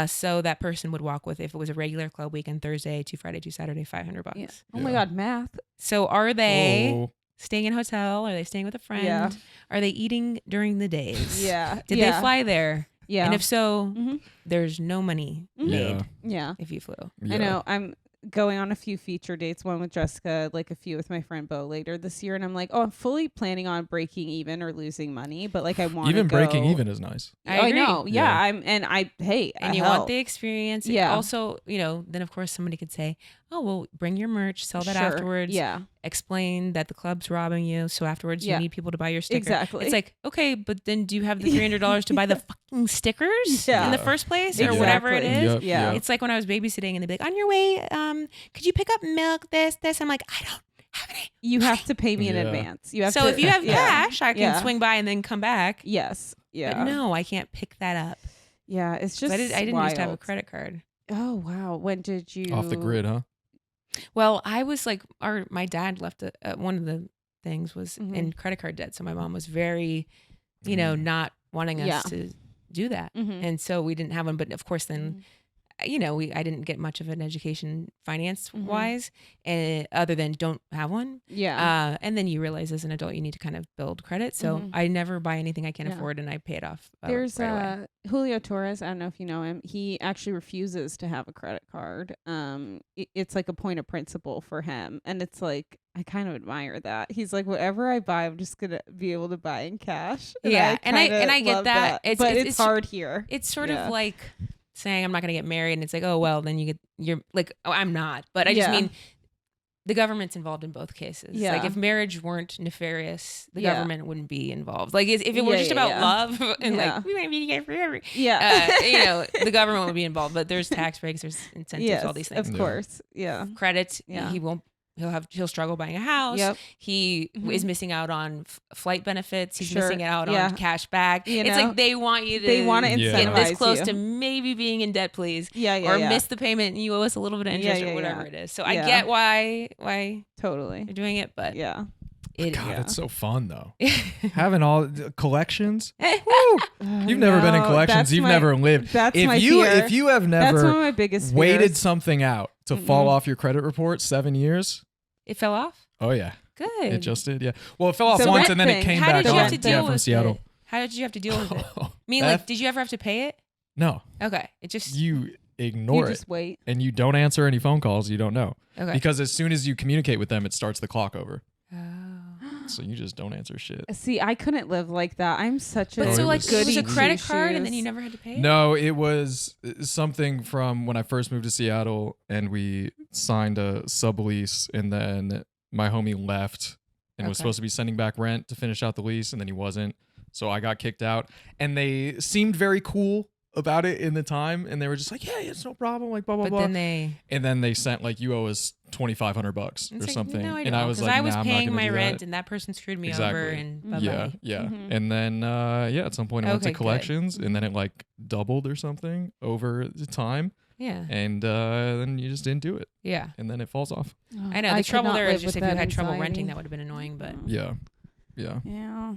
So that person would walk with, if it was a regular club weekend, Thursday to Friday to Saturday, $500. Yeah. Oh my Yeah. god, math. So are they Oh, staying in a hotel? Are they staying with a friend? Yeah. Are they eating during the days? Yeah. Did yeah. they fly there? Yeah. And if so, Mhm. there's no money Mhm. made Yeah. if you flew. yeah. I know. I'm going on a few feature dates, one with Jessica, like a few with my friend Bo later this year, and I'm like, oh, I'm fully planning on breaking even or losing money, but like I want Even breaking even is nice. I agree. know. Yeah. Yeah. And And you want the experience. Yeah. Also, you know, then of course somebody could say, oh, well, bring your merch, sell that Sure. afterwards. Yeah. Explain that the club's robbing you. So afterwards Yeah. you need people to buy your sticker. Exactly. It's like, okay, but then do you have the $300 to buy the fucking stickers Yeah. in the first place or whatever it Exactly. is? Yep, Yeah. yep. It's like when I was babysitting and they'd be like, on your way, could you pick up milk, this? I'm like, I don't have any. You have to pay me in Yeah. advance. You have So to, if you have yeah. cash, I can Yeah. swing by and then come back. Yes. Yeah. But no, I can't pick that up. Yeah. It's 'Cause just I didn't used to have a wild. credit card. Oh wow. When did you Off the grid, huh? Well, I was like, my dad left one of the things was Mhm. in credit card debt. So my mom was very, you know, not wanting us Yeah. to do that. Mhm. And so we didn't have one. But of course, then, Mhm. you know, I didn't get much of an education finance Mhm. wise, other than don't have one. Yeah. And then you realize as an adult, you need to kind of build credit. So Mhm. I never buy anything I can't Yeah. afford and I pay it off. There's right away. Julio Torres. I don't know if you know him. He actually refuses to have a credit card. It's like a point of principle for him, and it's like I kind of admire that. He's like, whatever I buy, I'm just gonna be able to buy in cash. Yeah, and I kinda get love that. but it's hard here. It's sort Yeah. of like saying I'm not going to get married, and it's like, oh well, then you're like, oh, I'm not. But I just Yeah. mean the government's involved in both cases. Yeah. Like if marriage weren't nefarious, the Yeah. government wouldn't be involved. Like if it were Yeah, just yeah, about yeah. love and Yeah. like we want to be together forever, Yeah. you know, the government would be involved. But there's tax breaks, there's incentives, Yes, all these things. of Yeah. course. Yeah. Credit, Yeah. he'll struggle buying a house. Yep. He Mhm. is missing out on flight benefits. He's Sure. missing out Yeah. on cash back. You it's know? like they want you to They want to Yeah. incentivize get this close you. to maybe being in debt, please, Yeah. Yeah. or yeah. miss the payment and you owe us a little bit of interest Yeah, or yeah, whatever yeah. it is. So I Yeah. get why Totally. they're doing it, but Yeah. it God, Yeah. it's so fun though. Having all the collections. I You've never been in know, collections. that's You've my- never lived. That's If my you fear. if you have That's one of never my biggest waited fears. something out to fall off your credit report 7 years. it fell off. Oh yeah, Good. it just did. Yeah. Well, it fell off The once rent and then it thing. came How back did you on. have to Yeah, deal from with Seattle. it? How did you have to deal with it? I I mean, like, did you ever have to pay it? no, Okay, it just you You ignore it just wait. and you don't answer any phone calls. You don't know okay. because as soon as you communicate with them, it starts the clock over. Oh. So you just don't answer shit. See, I couldn't live like that. I'm such But a so it like was it was a goody credit two card and then shoes. you never had to pay it? No, it was something from when I first moved to Seattle and we signed a sublease and then my homie left and was Okay. supposed to be sending back rent to finish out the lease and then he wasn't. So I got kicked out and they seemed very cool about it in the time and they were just like, yeah, it's no problem, like blah blah But blah. then they sent like, you owe us $2,500 or it's like, something. No, I and don't, I was 'cause like, I was nah, I'm not paying gonna my do rent that. and that person screwed me Exactly. over and bye Yeah, bye. yeah. Mhm. And then at some point I went Okay, to good. collections and then it like doubled or something over the time Yeah. and then you just didn't do it Yeah. and then it falls off. I know. The could trouble not there live is just with if you that had trouble anxiety. renting, that would have been annoying. But Yeah. Yeah. Yeah.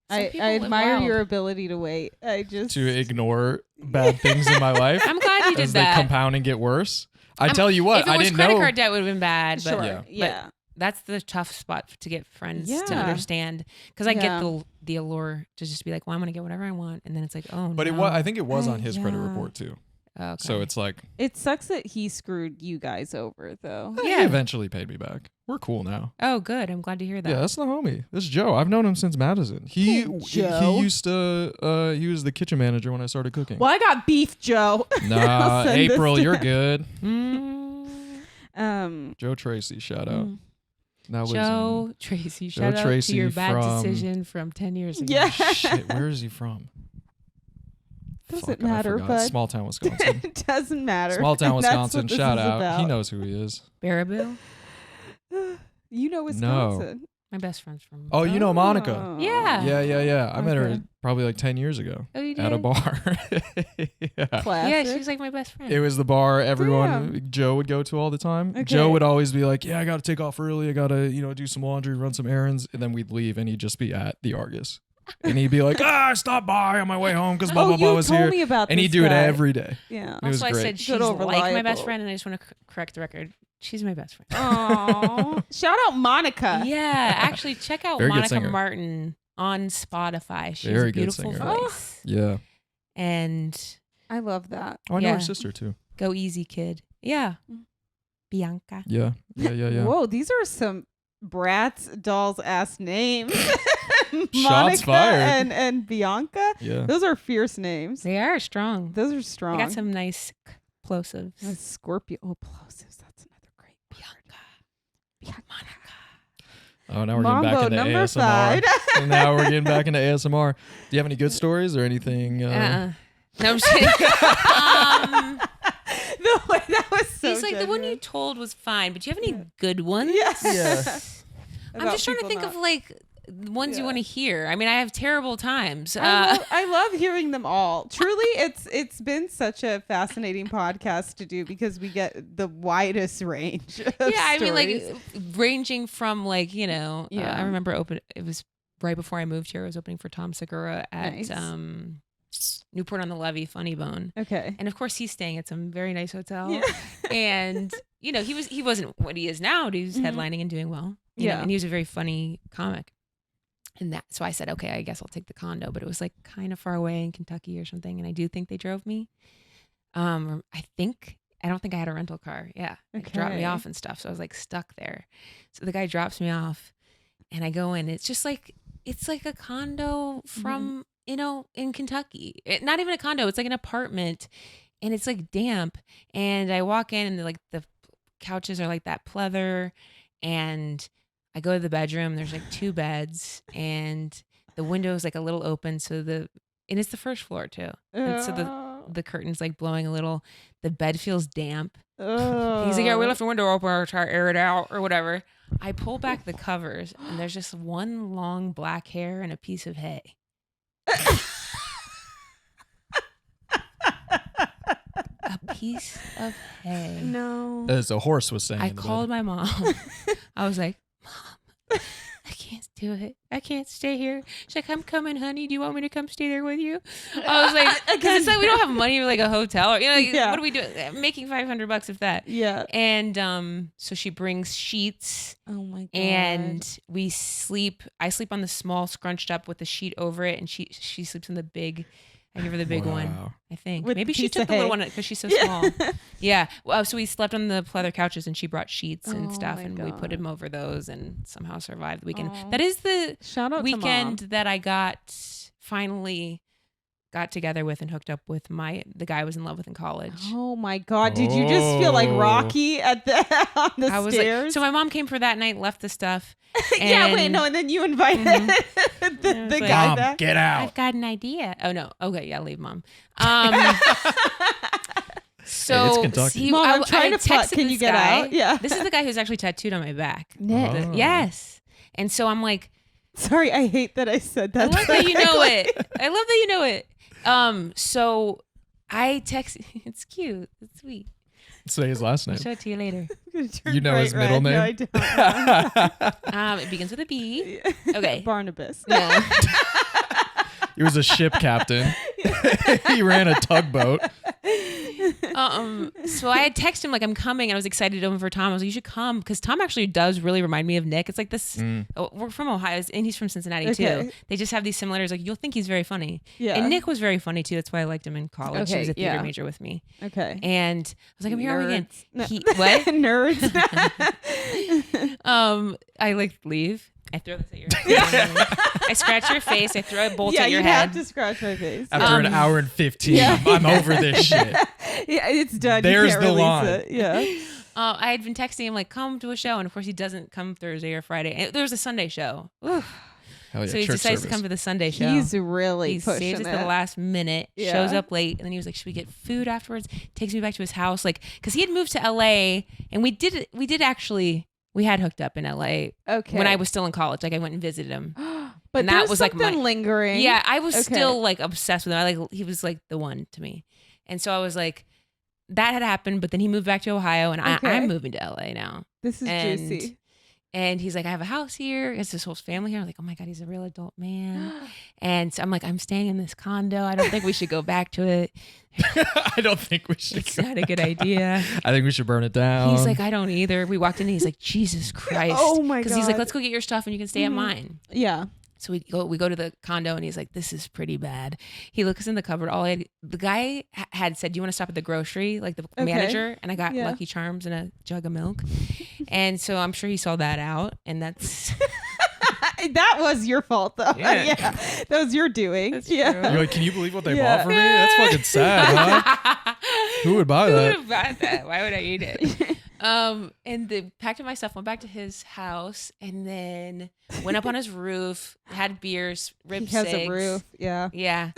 I admire your ability to wait. To ignore bad things in my life. I'm glad you did as that. they compound and get worse. I tell you what, if it I was didn't credit know. card debt would have been bad, but Sure. Yeah. that's the tough spot to get friends to Yeah. understand, because I Yeah. get the allure to just be like, well, I'm gonna get whatever I want, and then it's like, oh But no. I think it was on his credit Yeah. report too. Okay. So it's like, It sucks that he screwed you guys over, though. he eventually paid me back. We're cool now. Oh, good. I'm glad to hear that. Yeah, that's the homie. This is Joe. I've known him since Madison. He Joe. used to he was the kitchen manager when I started cooking. Well, I got beef, Joe. Nah, I'll send this April, to you're him. good. Mm. Joe Tracy, shout out. Now lives Joe Tracy, Joe shout out Tracy to your bad from- decision from 10 years ago. Yeah. Shit, where is he from? Doesn't Fuck, I matter, forgot. bud. Small town, Wisconsin. It doesn't matter. Small town, That's what Wisconsin. this Shout is out. about. He knows who he is. Baraboo, You know Wisconsin. my best friend's from. Oh, you know Monica. Oh. Yeah. Yeah. I met her Okay. probably like 10 years ago Oh, you did? at a bar. Yeah. Classic. Yeah, she's like my best friend. It was the bar everyone Joe would go to all the time. Okay. Joe would always be like, "Yeah, I got to take off early. I got to, do some laundry, run some errands." And then we'd leave and he'd just be at the Argus. And he'd be like, I stopped by on my way home because blah, blah, blah you was told here. me about And this he'd do it guy. every day. Yeah. It was also, I great. said she's Good old like my best reliable. friend, and I just want to correct the record. She's my best friend. Oh, shout out Monica. Yeah, actually, check out Very good Monica singer. Martin on Spotify. She has Very a good beautiful singer. voice. Yeah. And I love that. Oh, I know Yeah. her sister too. go easy, kid. Yeah. Bianca. Yeah. Whoa, these are some Bratz dolls ass names. Shots Monica fired. and Bianca. Yeah. Those are fierce names. They are strong. Those are strong. I got some nice plosives. Scorpio. Oh, plosives. That's another great word. Bianca. Oh, now we're Mambo getting back into number ASMR. 5. And now we're getting back into ASMR. Do you have any good stories or anything? No, I'm just kidding. No way, that was so He's like, the one you genuine. told was fine, but do you have any good ones? Yes. Yeah. I'm just trying to think of like ones you want to hear. I mean, I have terrible times. I love hearing them all. Truly, it's been such a fascinating podcast to do because we get the widest range. Of I mean, like stories. ranging from like, Yeah. I remember it was right before I moved here. I was opening for Tom Segura at Nice. Newport on the Levee, Funny Bone. Okay. And of course he's staying at some very nice hotel. Yeah. And he wasn't what he is now, but he was headlining and doing well. You know, Yeah. and he was a very funny comic. And so I said, okay, I guess I'll take the condo, but it was like kind of far away in Kentucky or something. And I do think they drove me. I don't think I had a rental car. Yeah. Like, dropped me Okay. off and stuff. So I was like stuck there. So the guy drops me off and I go in. It's just like, it's like a condo from, in Kentucky. Not even a condo. It's like an apartment and it's like damp. And I walk in and the couches are like that pleather. And I go to the bedroom. There's like 2 beds and the window is like a little open. And it's the first floor too. And so the curtain's like blowing a little. The bed feels damp. He's like, yeah, we left the window open or try to air it out or whatever. I pull back the covers and there's just one long black hair and a piece of hay. A piece of hay. No. As a horse was saying. I in the called bed. my mom. I was like, Mom, I can't do it. I can't stay here. She's like, I'm coming, honey. Do you want me to come stay there with you? I was like, because it's like we don't have money for like a hotel or Yeah. what do we do? I'm making $500 if that. Yeah. And so she brings sheets Oh my god. and we sleep. I sleep on the small scrunched up with the sheet over it, and she sleeps on the big. I give her the big one, Wow. I think. With Maybe the she piece took of the little hay. one because she's so small. Yeah. Well, so we slept on the pleather couches and she brought sheets and Oh stuff my and we put God. him over those and somehow survived the weekend. Aw. That is the Shout out weekend to that I finally got together with and hooked up with the guy I was in love with in college. Mom. Oh my god. Did you just feel like Oh. Rocky at the on the I was stairs? like, so my mom came for that night, left the stuff. yeah, wait, and no, and then you invited Yeah, the, I was the like, guy Mom, back. get out. I've got an idea. Oh no. Okay, yeah, leave mom. So Hey, it's Kentucky. Mom, I'm I trying to fuck. texted Can you this get guy. out? Yeah. This is the guy who's actually tattooed on my back. Nick. Oh. Yes. And so I'm like, Sorry, I hate that I said I that. love that you know it. I love that you know it. So I text. It's cute. It's sweet. Say his last I'll name. show it to you later. You know his middle No, I name? don't. It begins with a B. Okay. Barnabas. Yeah. He was a ship captain. He ran a tugboat. So I had texted him like I'm coming, and I was excited over for Tom. I was like, you should come, because Tom actually does really remind me of Nick. It's like this. We're from Ohio, and he's from Cincinnati too. They just have these similarities. Like you'll think he's very funny. Yeah. And Nick was very funny too. That's why I liked him in college. He was a theater major with me. Okay. And I was like, I'm here again. What? Nerds. I like leave. I throw this at your head. I scratch your face. I throw a bolt at your head. Yeah, you have to scratch my face. After an hour and 15, I'm over this shit. Yeah, it's done. There's the line. It. Yeah. I had been texting him like, come to a show, and of course he doesn't come Thursday or Friday. And there was a Sunday show. Oof. Hell yeah, so he decides to come to the Sunday show. He's really he pushing saves us to the last minute, shows up late, and then he was like, should we get food afterwards? Takes me back to his house, like, because he had moved to LA, and we had hooked up in LA when I was still in college. Like I went and visited him. But and that was like my lingering. Yeah, I was still like obsessed with him. He was like the one to me. And so I was like, that had happened, but then he moved back to Ohio, and I'm moving to LA now. This is juicy. And he's like, I have a house here. It's his whole family here. I'm like, oh my God, he's a real adult man. And so I'm like, I'm staying in this condo. I don't think we should go back to it. I don't think we should. It's not a good idea. I think we should burn it down. He's like, I don't either. We walked in and he's like, Jesus Christ. Oh my God. Because he's like, let's go get your stuff and you can stay at mine. Yeah. So we go to the condo, and he's like, this is pretty bad. He looks in the cupboard. The guy had said, do you want to stop at the grocery? Like the manager. And I got Lucky Charms and a jug of milk. And so I'm sure he saw that out, and that's... That was your fault, though. Yeah. That was your doing. That's true. You're like, can you believe what they bought for me? That's fucking sad, huh? Who would buy that? Who would buy that? Why would I eat it? And packed up my stuff, went back to his house, and then went up on his roof, had beers, ripped He has cigs. a roof. Yeah. Yeah.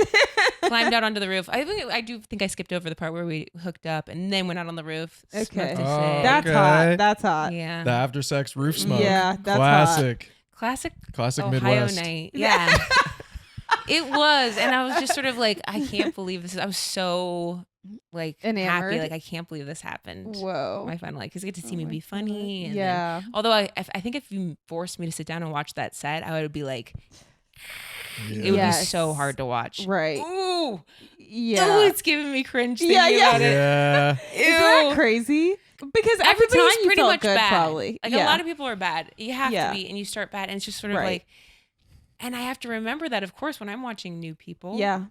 Climbed out onto the roof. I do think I skipped over the part where we hooked up, and then went out on the roof. Okay. Smoked a cig. That's hot. That's hot. Yeah. The after sex roof smoke. Yeah, that's classic. Classic Ohio Midwest night. Yeah. It was, and I was just sort of like, I can't believe this. I was so like Enamored. happy, like I can't believe this happened. Whoa. My final, like, because you get to see me be funny. And Yeah. then, although I think if you forced me to sit down and watch that set, I would be like, it would be so hard to watch. Right. Ooh. Yeah. Oh, it's giving me cringe thinking Yeah, yeah. about it. Yeah. Isn't that crazy? Because every time Everybody's you pretty felt much good, bad. probably. Like a lot of people are bad. You have Yeah. to be, and you start bad, and it's just sort of Right. like, and I have to remember that, of course, when I'm watching new people. Yeah.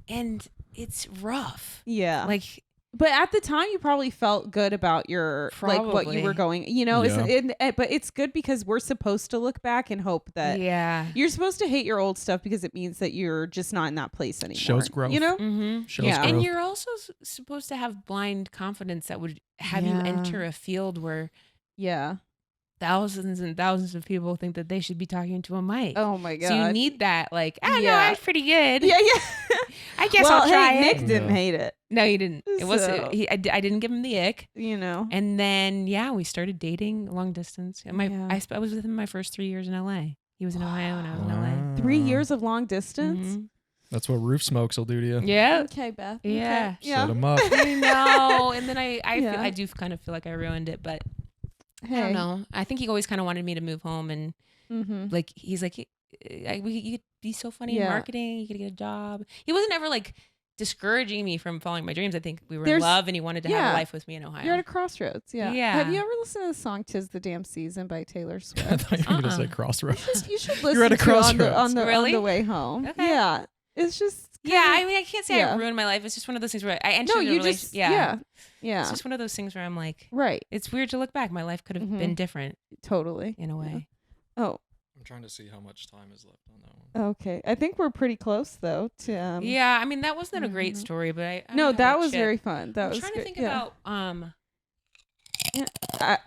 And it's rough. Yeah. Like, but at the time, you probably felt good about your like what you were going. You know, but it's good because we're supposed to look back and hope that. Yeah. You're supposed to hate your old stuff because it means that you're just not in that place anymore. Shows growth. You know. Mm-hmm. Shows Yeah. growth. And you're also supposed to have blind confidence that would have you enter a field where thousands and thousands of people think that they should be talking to a mic. Oh my God. So you need that, like, I don't know, I'm pretty good. Yeah, yeah. I guess I'll try it. Nick didn't hate it. No, he didn't. It was So- I didn't give him the ick. You know. And then we started dating long distance. And I was with him my first 3 years in LA. He was in Ohio and I was in LA. 3 years of long distance. Mhm. That's what roof smokes will do to you. Yeah. Okay, Beth. Yeah. Okay. Set them up. I know. And then I Yeah. do kind of feel like I ruined it, but Hey. I don't know. I think he always kind of wanted me to move home, and like he's like, you could be so funny in marketing. You could get a job. He wasn't ever like discouraging me from following my dreams. I think we were in love, and he wanted to have a life with me in Ohio. You're at a crossroads. Yeah. Yeah. Have you ever listened to the song "'Tis the Damn Season" by Taylor I Swift? thought you were going to say crossroads. You should listen You're at a to it on crossroads. the Really? way home. Okay. Yeah. It's just I mean, I can't say Yeah. I ruined my life. It's just one of those things where I entered no, a you relationship. just yeah. It's just one of those things where I'm like, Right. it's weird to look back. My life could have been different Totally. in a way. Oh, I'm trying to see how much time is left on that one. okay. I think we're pretty close though to Yeah, I mean that wasn't a great story, but I No, don't that have was shit. very fun. That I'm was trying good. to think Yeah. about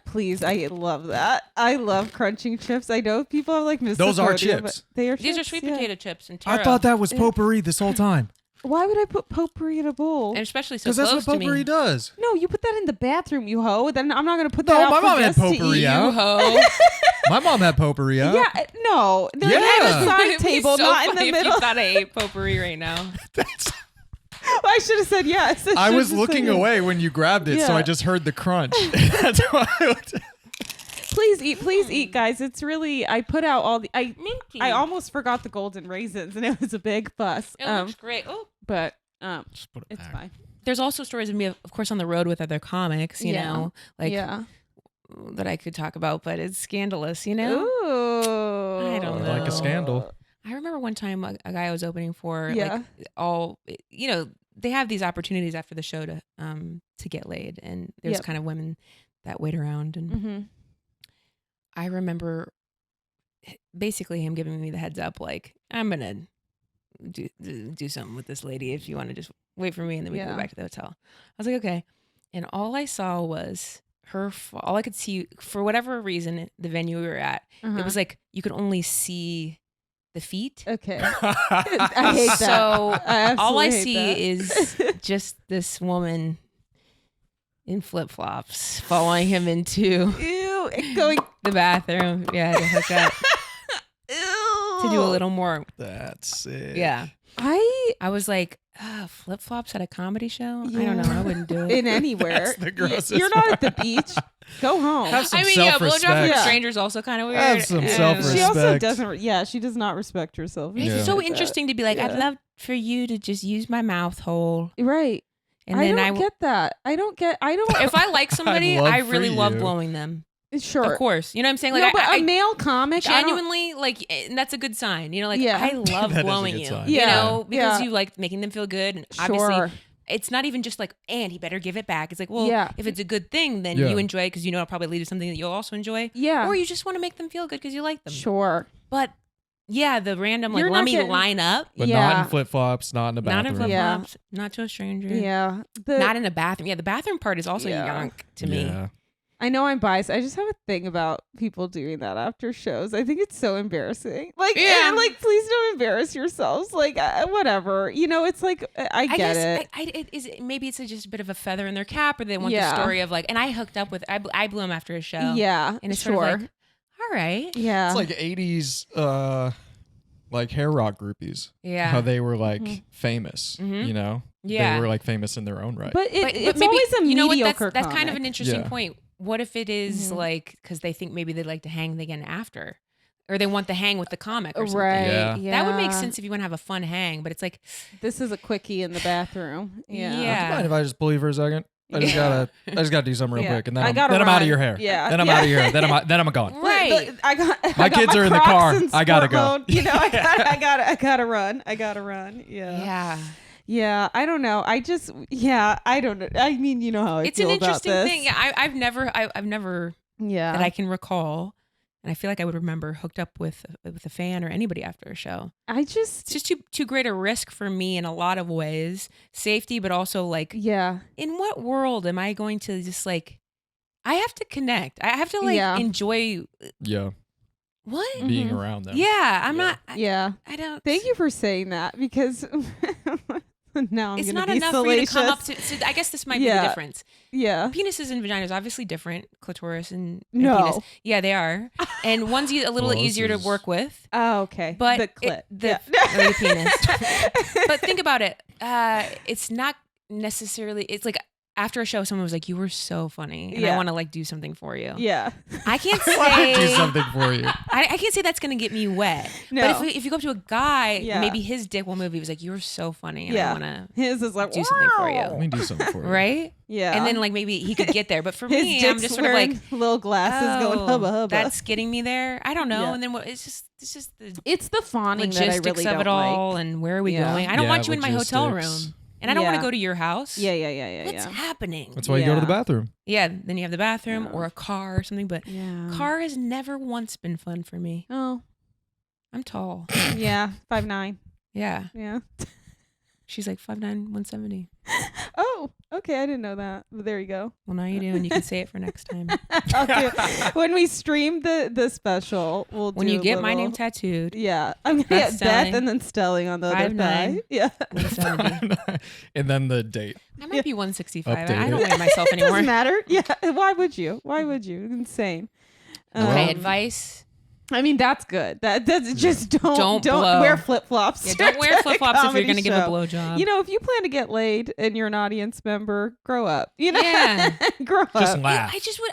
Please, I love that. I love crunching chips. I know people have like Those are misophonia, chips. but They are these are chips, sweet yeah. potato chips and taro. I thought that was potpourri this whole time. Why would I put potpourri in a bowl? and especially so Because that's close what to me. potpourri does. No, you put that in the bathroom, you hoe. Then I'm not gonna put No, that out my for mom had guests to potpourri eat. out. You hoe. My mom had potpourri out. Yeah, no. They're Yeah. at a side It'd be table, so not in funny the if middle. you thought I ate potpourri right now. I should have said yes. I should've was just looking said yes. away when you grabbed it, so Yeah. I just heard the crunch. That's why I looked. Please please eat, guys. It's really, I put out all the, Minty. I almost forgot the golden raisins, and it was a big fuss. It looks great. Oh, but Just put it it's back. fine. there's also stories of me, of course, on the road with other comics. You know, like yeah. that I could talk about, but it's scandalous. You know. Ooh. I don't You know. like a scandal. I remember one time a guy I was opening for, Yeah. like all, you know, they have these opportunities after the show to get laid, and there's Yep. kind of women that wait around, and Mm-hmm. I remember basically him giving me the heads up, like, I'm gonna do something with this lady if you want to just wait for me, and then we can Yeah. go back to the hotel. I was like, okay, and all I saw was her. All I could see, for whatever reason, the venue we were at, Uh-huh. it was like you could only see the feet. Okay. I hate that. So I all I absolutely hate see is just this woman in flip flops following him into that. Ew. It going. the bathroom. Yeah, to hook up, Ew. to do a little more. That's sick. Yeah, I was like, flip flops at a comedy show. I don't know. I wouldn't do it. in anywhere. That's the grossest You're not at the beach. Go home. Have some I mean, yeah, blowjob from self-respect. a stranger is also kind of weird. Have some Yeah. self-respect. She also Respect. doesn't. Yeah, she does not respect herself. It's Yeah. so Like that. interesting to be like, I'd Yeah. love for you to just use my mouth hole, Right. and I then don't get that. I don't. if I like somebody, love I for really love you. blowing them. Sure. Of course, you know what I'm saying. Like, no, but I a male comic, I don't- genuinely like, and that's a good sign. You know, like Yeah. I love That is a blowing good you. sign. You Yeah. know, because Yeah. you like making them feel good, and Sure. obviously, it's not even just like, and he better give it back. It's like, well, Yeah. if it's a good thing, then Yeah. you enjoy it because you know it'll probably lead to something that you'll also enjoy. Yeah. Or you just want to make them feel good because you like them. Sure. But yeah, the random like, You're let not me getting- line up. But Yeah. not in flip flops, not in the Not bathroom. in flip Yeah. flops, not to a stranger. Yeah. Not in a bathroom. Yeah, the bathroom part is also Yeah. yonk to me. Yeah. I know I'm biased. I just have a thing about people doing that after shows. I think it's so embarrassing. Like, Yeah. like please don't embarrass yourselves. Like, whatever. You know, it's like I get guess it. Maybe it's just a bit of a feather in their cap, or they want Yeah. the story of like, and I hooked up with, I blew him after a show. Yeah. And it's sure. sort of like, all right. Yeah. It's like 80s like hair rock groupies. Yeah. How they were like Mhm. famous, Mhm. you know? Yeah. They were like famous in their own right. but But it's maybe, always a you know what, mediocre. that's kind of comic. an interesting Yeah. point. What if it is Mhm. like, because they think maybe they'd like to hang again after, or they want the hang with the comic or something. Right. Yeah. Yeah. That would make sense if you want to have a fun hang, but it's like, This is a quickie in the bathroom. Yeah. Yeah. Do you mind if I just pull you for a second? I just Yeah. gotta do something real Yeah. quick, and then I I'm gotta out of run. your hair. Yeah. Then I'm Yeah. out of your hair. Then I'm gone. right. I got My I got kids are in the Crocs car. in I gotta sport go. mode. You know, I gotta run. I gotta run. Yeah. yeah. Yeah. I don't know. I don't know. I mean, you know how I It's feel an about interesting this. thing. Yeah, I've never Yeah. that I can recall, and I feel like I would remember hooked up with a fan or anybody after a show. It's just too great a risk for me in a lot of ways, safety, but also like, yeah. in what world am I going to just like? I have to connect. I have to like Yeah. enjoy Yeah, what? being Mhm. around them. Yeah, I'm Yeah. not. Yeah. I don't. Thank you for saying that because now I'm It's gonna not be enough salacious. for you to come up to. So I guess this might be Yeah. the difference. Yeah. Penises and vaginas obviously different. Clitoris and No. penis. Yeah, they are. And one's a little Well, this easier to is- work with. Oh, okay. But the clit. or the penis. But think about it. It's not necessarily. It's like after a show, someone was like, "You were so funny, and I Yeah. want to like do something for you." yeah. I can't Do say. something for you. I can't say that's gonna get me wet. No. But if you go up to a guy, Yeah. maybe his dick will move. He was like, "You're so funny, and Yeah. I want to." His is like Do something for you. Let me do something for you. Right? Yeah. And then like maybe he could get there. But for his me, dick's I'm just sort of wearing like, little glasses going "Oh, hubba hubba. that's getting me there. I don't know. Yeah. And then it's just the It's the fawning that I logistics really of don't it all like. and where are we Yeah. going? I don't Yeah, want you in my hotel logistics. room. And I don't want Yeah. to go to your house. Yeah. What's happening? That's why you go to the Yeah. bathroom. Yeah, then you have the bathroom Yeah. or a car or something. But Yeah. car has never once been fun for me. Oh. I'm tall. Yeah. 5'9". Yeah. Yeah. She's like 5'9", 170. Oh. Okay. I didn't know that. But there you go. Well, now you do, and you can say it for next time. I'll do it. When we stream the special, we'll When do you a get my little- name tattooed, Yeah. I'm gonna Beth get Stelling. Beth and then Stelling on the other 5'9". thigh. Yeah. 170. And then the date. I might be 165. I Updated. don't weigh myself anymore. Doesn't matter. Yeah. Why would you? Insane. Okay, Well- advice. I mean, that's good. That's just don't blow. wear flip flops. Yeah, don't wear flip flops if you're gonna give a blowjob. You know, if you plan to get laid and you're an audience member, grow up. You know, Yeah. grow Just up. laugh. I just would.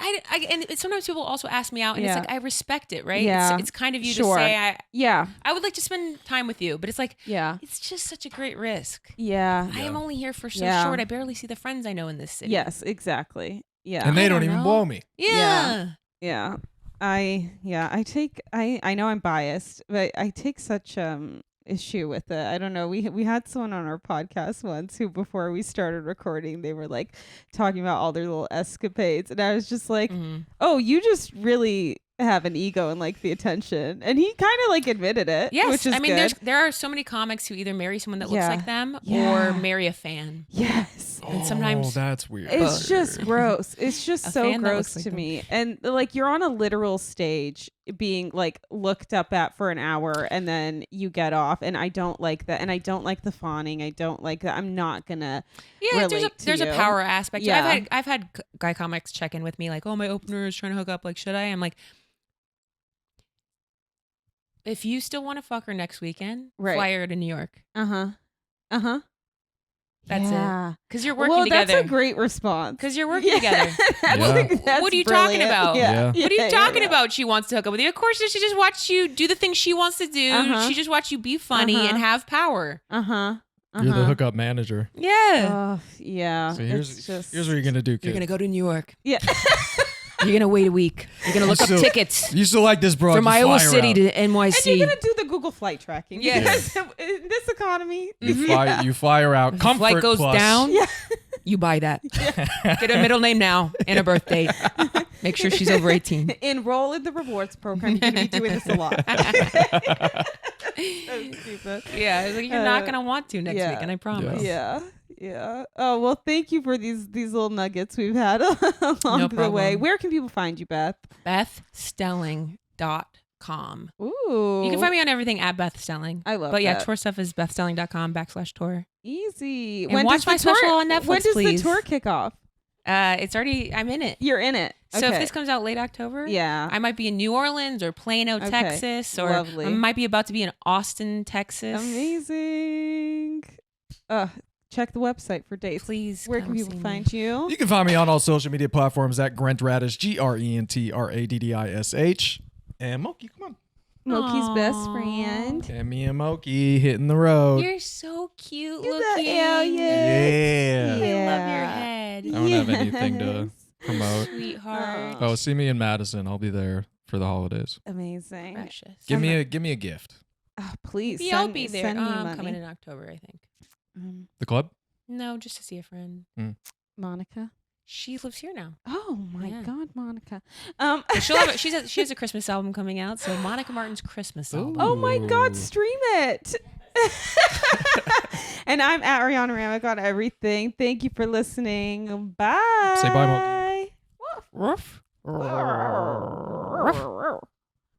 And sometimes people also ask me out, and Yeah. it's like I respect it, right? Yeah. It's kind of you Sure. to say Yeah, I would like to spend time with you, but it's like yeah, it's just such a great risk. yeah. I am only here for so Yeah. short. I barely see the friends I know in this city. Yes, exactly. Yeah, And they I don't don't even know. blow me. Yeah. yeah. I know I'm biased, but I take such issue with it. I don't know. We had someone on our podcast once who, before we started recording, they were like talking about all their little escapades, and I was just like, Mhm. "Oh, you just really have an ego and like the attention." And he kind of like admitted it. Yes, which is I mean, good. there are so many comics who either marry someone that looks Yeah. like them Yeah. or marry a fan. Yes. And sometimes- Oh, that's weird. It's just gross. It's just A so fan that gross looks like to them. me. And like you're on a literal stage being like looked up at for an hour and then you get off, and I don't like that. And I don't like the fawning. I don't like that. I'm not gonna Yeah, relate to there's a you. power aspect. Yeah. I've had guy comics check in with me like, "Oh, my opener is trying to hook up. Like, should I?" I'm like, if you still want to fuck her next weekend, Right. fly her to New York. Uh-huh. That's yeah. it. Because you're working Well, together. that's a great response. Because you're working Yeah. together. I Yeah. think that's What are you talking brilliant. about? Yeah. What are you Yeah, talking yeah. about? She wants to hook up with you. Of course, she just watched you do the things she wants to do. Uh-huh. She just watched you be funny Uh-huh. and have power. Uh-huh. You're the hookup manager. Yeah. Oh, yeah. So It's just, here's what you're gonna do, kid. You're going to go to New York. Yeah. You're going to wait a week. You're going to look up So- tickets You still like this, bro? from Just Iowa fly her City out. to And NYC. you're gonna do the Google flight tracking. Yes. Because in this economy. You fly her out. If the Comfort flight goes plus. down, Yeah. you buy that. Get a middle name now and a birth date. Make sure she's over 18. Enroll in the rewards program. You're going to be doing this a lot. So stupid. Yeah, I was like, you're not gonna want to next yeah. week, and I promise. Yeah. Oh, well, thank you for these little nuggets we've had along the way. problem. Where can people find you, Beth? BethStelling.com. Ooh. You can find me on everything at Beth Stelling. I love But yeah, that. tour stuff is BethStelling.com/tour. Easy. And watch does the my special on Netflix, When does please. the tour kick off? It's already, I'm in it. You're in it. So if Okay. this comes out late October, Yeah. I might be in New Orleans or Plano, Okay. Texas, or Lovely. I might be about to be in Austin, Texas. Amazing. Check the website for dates. Please, Where can come people see me. find you? You can find me on all social media platforms at Grentradish, GRENTRADDISH. And Moki, come on. Moki's best Aw. friend. And me and Moki hitting the road. You're so cute You're the looking. alien. Yeah. I love your Yeah. head. I don't have anything to promote. Sweetheart. Oh, see me in Madison. I'll be there for the holidays. Amazing. Precious. Give me a gift. Oh, please. Yeah, I'll send- be there. Send me I'm money. coming in October, I think. The club? No, just to see a friend. Monica. She lives here now. Oh my Yeah. God, Monica. But she has a Christmas album coming out, so Monica Martin's Christmas album. Oh my God, Ooh. stream it. And I'm at Ariana Ramic on everything. Thank you for listening. Bye. Say bye, Moki. Woof. Ruff.